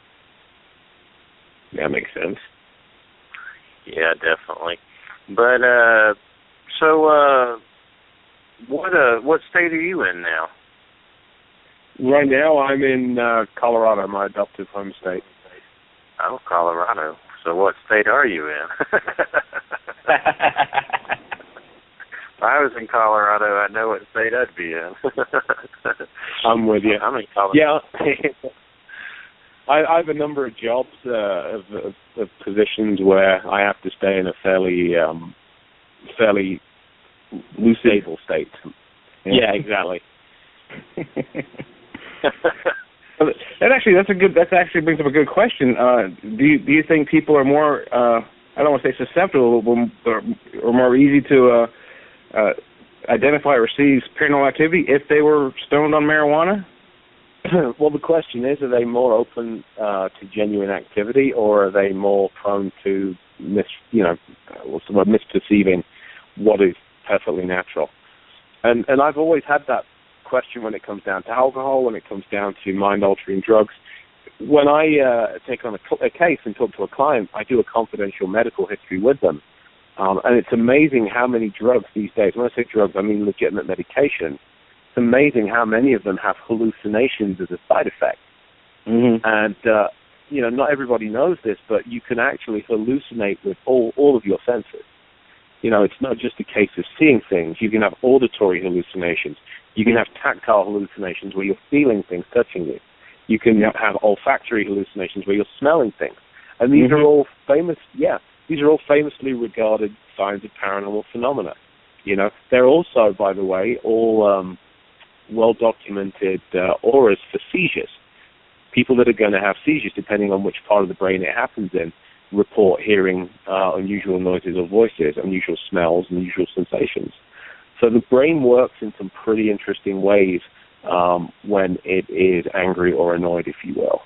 That makes sense. Yeah, definitely. But what state are you in now? Right now, I'm in Colorado, my adoptive home state. Oh, Colorado. So what state are you in? If I was in Colorado, I know what state I'd be in. I'm with you. I'm in Colorado. Yeah. I have a number of jobs of positions where I have to stay in a fairly loose, stable state. Yeah, exactly. That actually brings up a good question. Do you think people are more I don't want to say susceptible, or more easy to identify or see paranormal activity if they were stoned on marijuana? Well, the question is, are they more open to genuine activity, or are they more prone to misperceiving what is perfectly natural? And I've always had that question when it comes down to alcohol, when it comes down to mind-altering drugs. When I take on a case and talk to a client, I do a confidential medical history with them. And it's amazing how many drugs these days, when I say drugs, I mean legitimate medication, it's amazing how many of them have hallucinations as a side effect. And, not everybody knows this, but you can actually hallucinate with all of your senses. It's not just a case of seeing things. You can have auditory hallucinations. You can have tactile hallucinations where you're feeling things touching you. You can have olfactory hallucinations where you're smelling things. And these are all famously regarded signs of paranormal phenomena. They're also, by the way, all well-documented auras for seizures. People that are going to have seizures, depending on which part of the brain it happens in, report hearing unusual noises or voices, unusual smells, unusual sensations. So the brain works in some pretty interesting ways when it is angry or annoyed, if you will.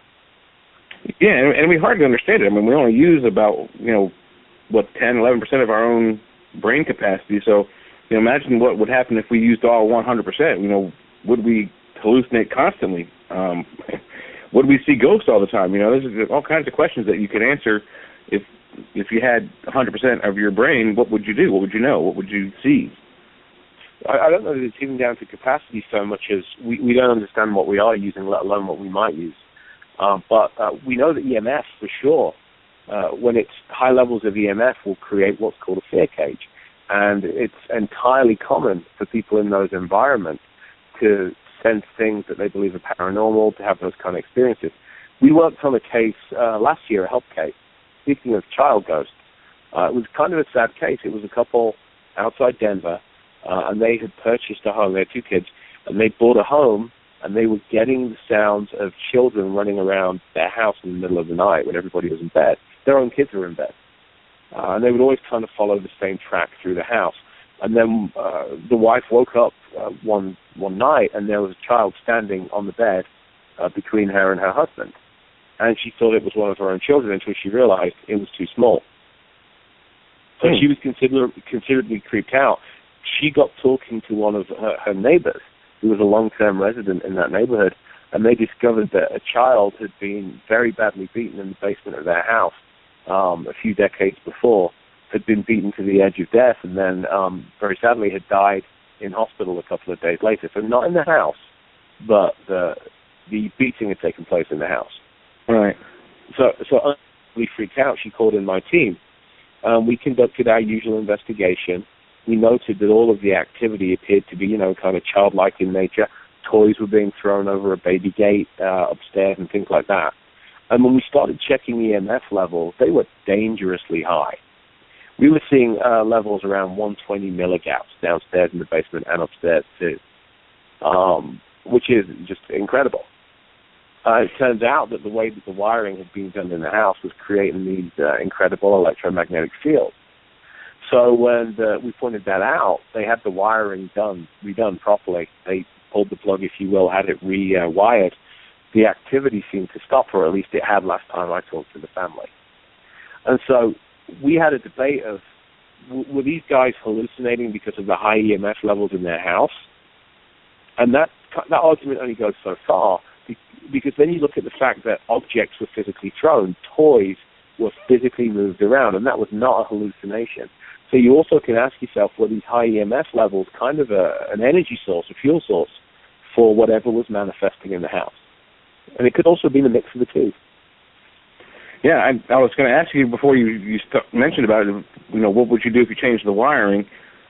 Yeah, and we hardly understand it. I mean, we only use about, 10-11% of our own brain capacity. So, imagine what would happen if we used all 100%. Would we hallucinate constantly? Would we see ghosts all the time? There's all kinds of questions that you could answer. If you had 100% of your brain, what would you do? What would you know? What would you see? I don't know that it's even down to capacity so much as we don't understand what we are using, let alone what we might use. But we know that EMF, for sure, when it's high levels of EMF, will create what's called a fear cage. And it's entirely common for people in those environments to sense things that they believe are paranormal, to have those kind of experiences. We worked on a case last year, a help case, speaking of child ghosts. It was kind of a sad case. It was a couple outside Denver, and they had purchased a home. They had two kids, and they bought a home, and they were getting the sounds of children running around their house in the middle of the night when everybody was in bed. Their own kids were in bed. And they would always kind of follow the same track through the house. And then the wife woke up one night, and there was a child standing on the bed between her and her husband. And she thought it was one of her own children until she realized it was too small. So she was considerably creeped out. She got talking to one of her neighbors, who was a long-term resident in that neighborhood, and they discovered that a child had been very badly beaten in the basement of their house a few decades before, had been beaten to the edge of death, and then very sadly had died in hospital a couple of days later. So not in the house, but the beating had taken place in the house. Right. So utterly freaked out, she called in my team. We conducted our usual investigation. We noted that all of the activity appeared to be, kind of childlike in nature. Toys were being thrown over a baby gate upstairs and things like that. And when we started checking EMF levels, they were dangerously high. We were seeing levels around 120 milligaps downstairs in the basement and upstairs too, which is just incredible. It turns out that the way that the wiring had been done in the house was creating these incredible electromagnetic fields. So when we pointed that out, they had the wiring redone properly. They pulled the plug, if you will, had it rewired. The activity seemed to stop, or at least it had last time I talked to the family. And so we had a debate of, were these guys hallucinating because of the high EMF levels in their house? And that argument only goes so far, because then you look at the fact that objects were physically thrown, toys were physically moved around, and that was not a hallucination. So you also can ask yourself, were these high EMF levels kind of an energy source, a fuel source, for whatever was manifesting in the house? And it could also be the mix of the two. Yeah, I was going to ask you before you mentioned about it, what would you do if you changed the wiring?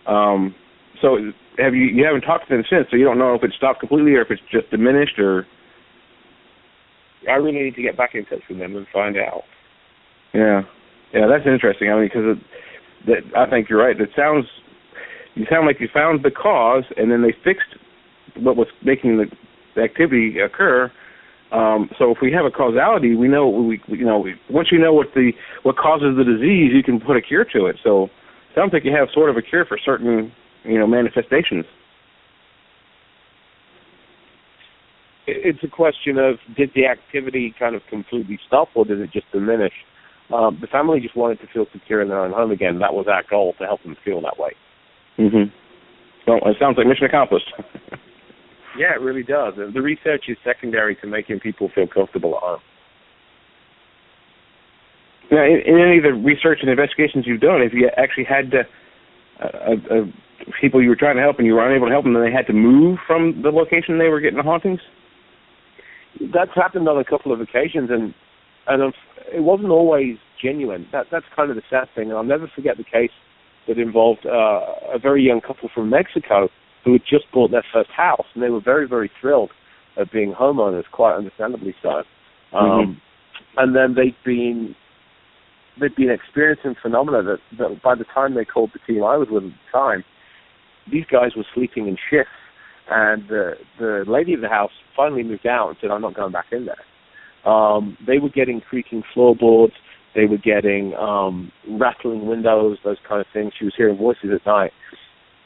So you haven't talked to them since, so you don't know if it stopped completely or if it's just diminished or... I really need to get back in touch with them and find out. Yeah, that's interesting. I mean, because I think you're right. You sound like you found the cause, and then they fixed what was making the activity occur. So if we have a causality, we know once you know what causes the disease, you can put a cure to it. So it sounds like you have sort of a cure for certain manifestations. It's a question of, did the activity kind of completely stop, or did it just diminish? The family just wanted to feel secure in their own home again. That was our goal, to help them feel that way. Mm-hmm. Well, it sounds like mission accomplished. Yeah, it really does. The research is secondary to making people feel comfortable at home. Now, in any of the research and investigations you've done, have you actually had people you were trying to help and you were unable to help them, and they had to move from the location they were getting the hauntings? That's happened on a couple of occasions, and it wasn't always genuine. That's kind of the sad thing. And I'll never forget the case that involved a very young couple from Mexico who had just bought their first house, and they were very, very thrilled at being homeowners, quite understandably so. And then they'd been experiencing phenomena that by the time they called the team I was with at the time, these guys were sleeping in shifts, and the lady of the house finally moved out and said, I'm not going back in there. They were getting creaking floorboards, they were getting rattling windows, those kind of things. She was hearing voices at night.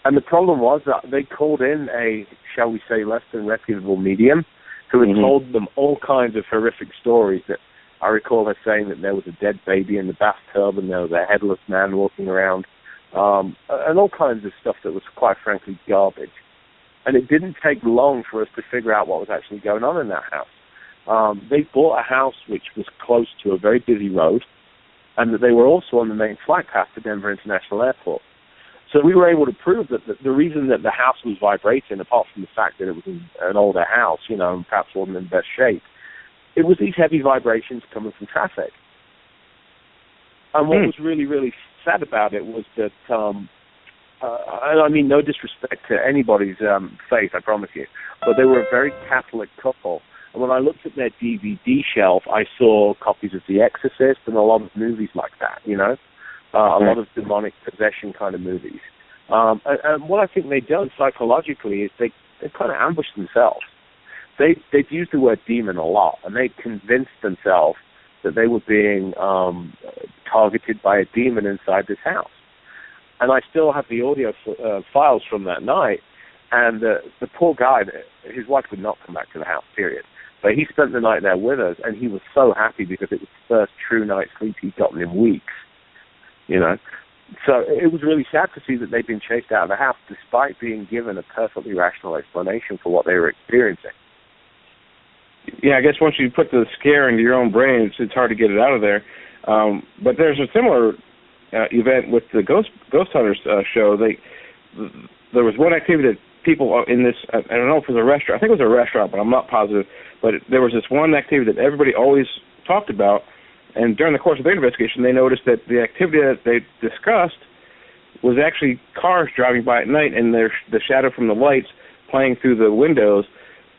And the problem was that they called in a, shall we say, less than reputable medium who had told them all kinds of horrific stories. That I recall her saying that there was a dead baby in the bathtub and there was a headless man walking around, and all kinds of stuff that was quite frankly garbage. And it didn't take long for us to figure out what was actually going on in that house. They bought a house which was close to a very busy road, and that they were also on the main flight path to Denver International Airport. So we were able to prove that the reason that the house was vibrating, apart from the fact that it was an older house, and perhaps wasn't in best shape, it was these heavy vibrations coming from traffic. And what was really, really sad about it was that, and I mean no disrespect to anybody's faith, I promise you, but they were a very Catholic couple. And when I looked at their DVD shelf, I saw copies of The Exorcist and a lot of movies like that, a lot of demonic possession kind of movies. And what I think they've done psychologically is they kind of ambushed themselves. They've used the word demon a lot, and they convinced themselves that they were being targeted by a demon inside this house. And I still have the audio files from that night, and the poor guy, his wife would not come back to the house, period. But he spent the night there with us, and he was so happy because it was the first true night's sleep he'd gotten in weeks, So it was really sad to see that they'd been chased out of the house despite being given a perfectly rational explanation for what they were experiencing. Yeah, I guess once you put the scare into your own brain, it's hard to get it out of there. But there's a similar event with the Ghost Hunters show. There was one activity that people in this, I don't know if it was a restaurant, I think it was a restaurant, but I'm not positive, but there was this one activity that everybody always talked about, and during the course of their investigation, they noticed that the activity that they discussed was actually cars driving by at night, and the shadow from the lights playing through the windows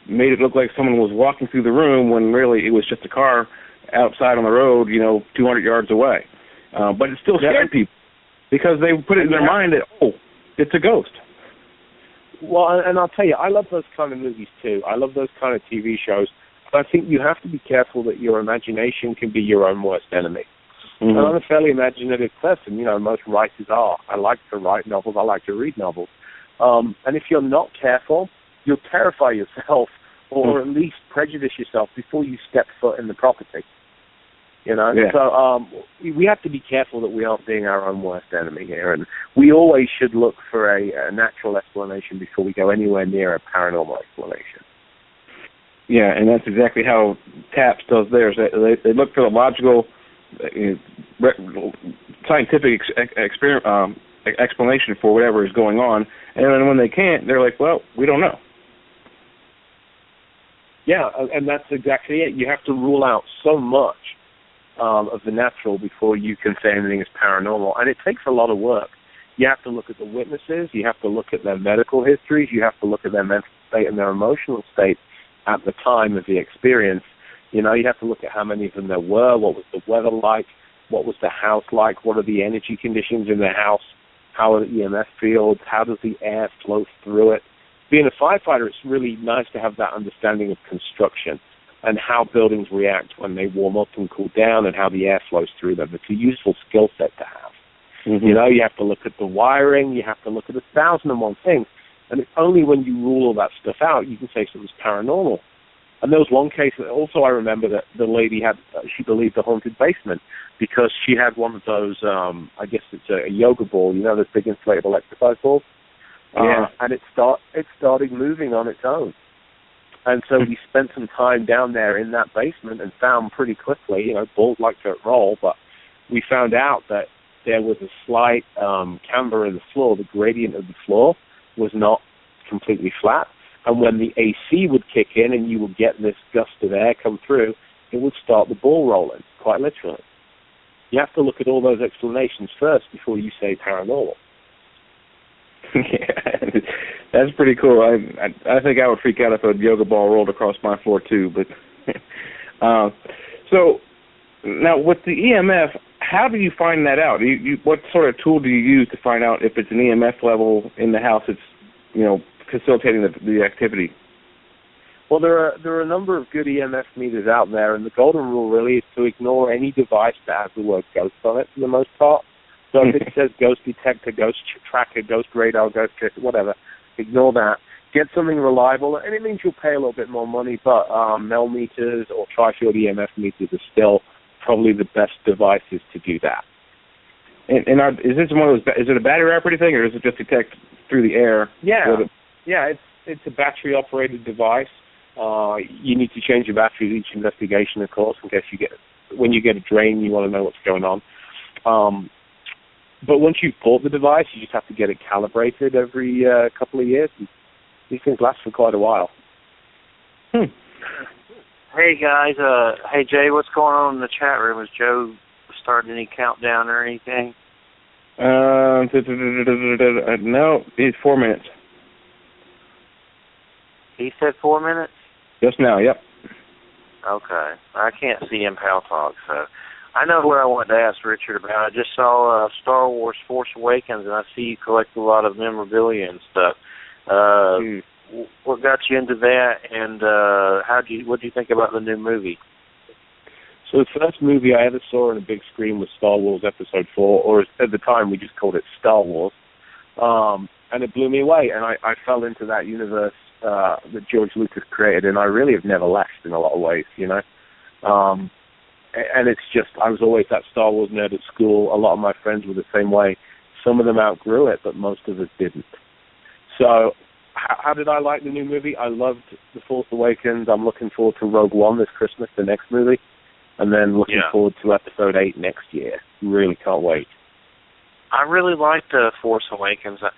made it look like someone was walking through the room when really it was just a car outside on the road, 200 yards away. But it still scared people because they put it in their mind that, it's a ghost. Well, and I'll tell you, I love those kind of movies too. I love those kind of TV shows. But I think you have to be careful that your imagination can be your own worst enemy. Mm-hmm. And I'm a fairly imaginative person. Most writers are. I like to write novels. I like to read novels. And if you're not careful, you'll terrify yourself or at least prejudice yourself before you step foot in the property. Yeah. So we have to be careful that we aren't being our own worst enemy here. And we always should look for a natural explanation before we go anywhere near a paranormal explanation. Yeah, and that's exactly how TAPS does theirs. They look for the logical, scientific explanation for whatever is going on, and then when they can't, they're like, well, we don't know. Yeah, and that's exactly it. You have to rule out so much of the natural before you can say anything is paranormal, and it takes a lot of work. You have to look at the witnesses, you have to look at their medical histories, you have to look at their mental state and their emotional state at the time of the experience. You have to look at how many of them there were, what was the weather like, what was the house like, what are the energy conditions in the house, how are the EMF fields, how does the air flow through it. Being a firefighter, it's really nice to have that understanding of construction and how buildings react when they warm up and cool down and how the air flows through them. It's a useful skill set to have. Mm-hmm. You have to look at the wiring, you have to look at 1,001 things. And it's only when you rule all that stuff out you can say something's paranormal. And there was one case that also I remember that the lady she believed a haunted basement because she had one of those, I guess it's a yoga ball, those big inflatable exercise balls. Yeah. And it started moving on its own. And so we spent some time down there in that basement and found pretty quickly, balls like to roll, but we found out that there was a slight camber in the floor. The gradient of the floor was not completely flat. And when the AC would kick in and you would get this gust of air come through, it would start the ball rolling, quite literally. You have to look at all those explanations first before you say paranormal. Yeah, that's pretty cool. I think I would freak out if a yoga ball rolled across my floor too. But so now with the EMF, how do you find that out? What sort of tool do you use to find out if it's an EMF level in the house that's facilitating the activity? Well, there are a number of good EMF meters out there, and the golden rule really is to ignore any device that has the word ghost on it for the most part. So if it says ghost detector, ghost tracker, ghost radar, ghost tracker, whatever, ignore that. Get something reliable, and it means you'll pay a little bit more money, but Mel meters or tri-field EMF meters are still probably the best devices to do that. And is this one of those? Is it a battery operated thing, or does it just detect through the air? Yeah, it's a battery operated device. You need to change your battery at each investigation, of course, in case when you get a drain, you want to know what's going on. But once you've bought the device, you just have to get it calibrated every couple of years. And these things last for quite a while. Hey guys, hey Jay, what's going on in the chat room? Has Joe started any countdown or anything? No, it's 4 minutes. He said 4 minutes? Just now, yep. Okay. I can't see him Pal Talk, so I know what I wanted to ask Richard about. I just saw Star Wars Force Awakens, and I see you collect a lot of memorabilia and stuff. What got you into that, and what do you think about the new movie? So the first movie I ever saw on a big screen was Star Wars Episode 4, or at the time we just called it Star Wars, and it blew me away, and I fell into that universe that George Lucas created, and I really have never left in a lot of ways, and it's just, I was always that Star Wars nerd at school. A lot of my friends were the same way. Some of them outgrew it, but most of us didn't. So how did I like the new movie? I loved The Force Awakens. I'm looking forward to Rogue One this Christmas, the next movie. And then looking forward to Episode 8 next year. Really can't wait. I really liked Force Awakens. It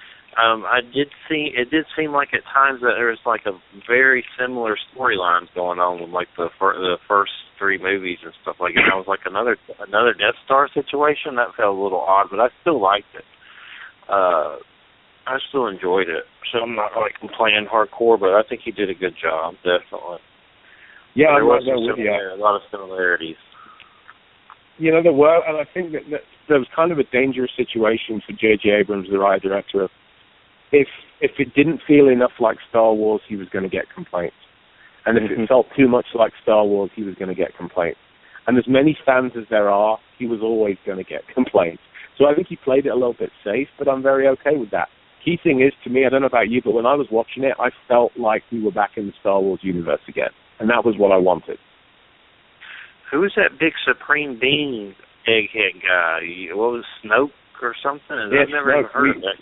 did seem like at times that there was like a very similar storylines going on with like the first three movies and stuff like that. It was like another Death Star situation. That felt a little odd, but I still liked it. I still enjoyed it. So I'm not like playing hardcore, but I think he did a good job, definitely. Yeah, there was a lot of similarities. there were, and I think that there was kind of a dangerous situation for J.J. Abrams, the writer-director, of if it didn't feel enough like Star Wars, he was going to get complaints. And if it felt too much like Star Wars, he was going to get complaints. And as many fans as there are, he was always going to get complaints. So I think he played it a little bit safe, but I'm very okay with that. Key thing is, to me, I don't know about you, but when I was watching it, I felt like we were back in the Star Wars universe again. And that was what I wanted. Who is that big Supreme Being egghead guy? What was Snoke or something? I've never even heard of that.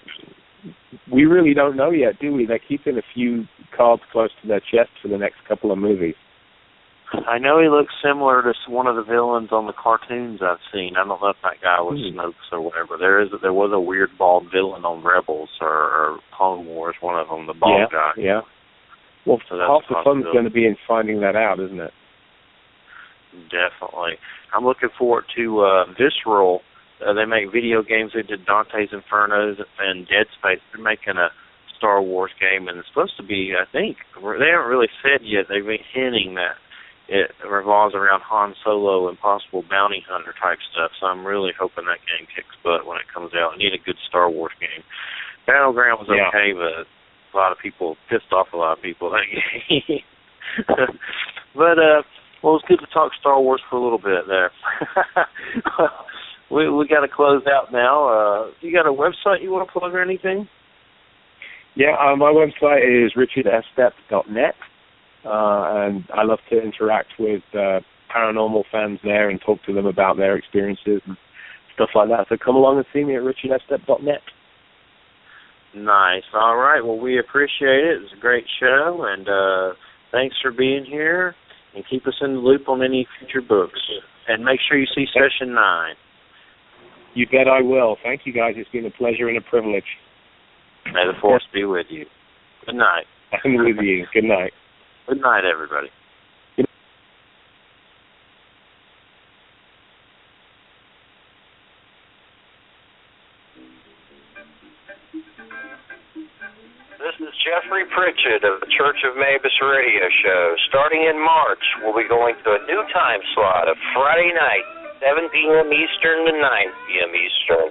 We really don't know yet, do we? They're keeping a few cards close to their chest for the next couple of movies. I know he looks similar to one of the villains on the cartoons I've seen. I don't know if that guy was Snoke's or whatever. There was a weird bald villain on Rebels or Clone Wars, one of them, the bald guy. Yeah. Well, so half the fun's going to be in finding that out, isn't it? Definitely. I'm looking forward to Visceral. They make video games. They did Dante's Inferno and Dead Space. They're making a Star Wars game, and it's supposed to be, I think, they haven't really said yet. They've been hinting that it revolves around Han Solo and possible bounty hunter type stuff, so I'm really hoping that game kicks butt when it comes out. I need a good Star Wars game. Battleground was okay, but a lot of people pissed off a lot of people that game. But well, it's good to talk Star Wars for a little bit there. we got to close out now. You got a website you want to plug or anything? Yeah, my website is richardestep.net. And I love to interact with paranormal fans there and talk to them about their experiences and stuff like that. So come along and see me at richardestep.net. Nice. All right. Well, we appreciate it. It was a great show, and thanks for being here. And keep us in the loop on any future books. And make sure you see Session 9. You bet I will. Thank you, guys. It's been a pleasure and a privilege. May the Force be with you. Good night. And with you. Good night. Good night, everybody. This is Jeffery Pritchett of the Church of Mabus radio show. Starting in March, we'll be going to a new time slot of Friday night, 7 p.m. Eastern to 9 p.m. Eastern.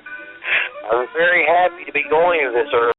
I'm very happy to be going to this early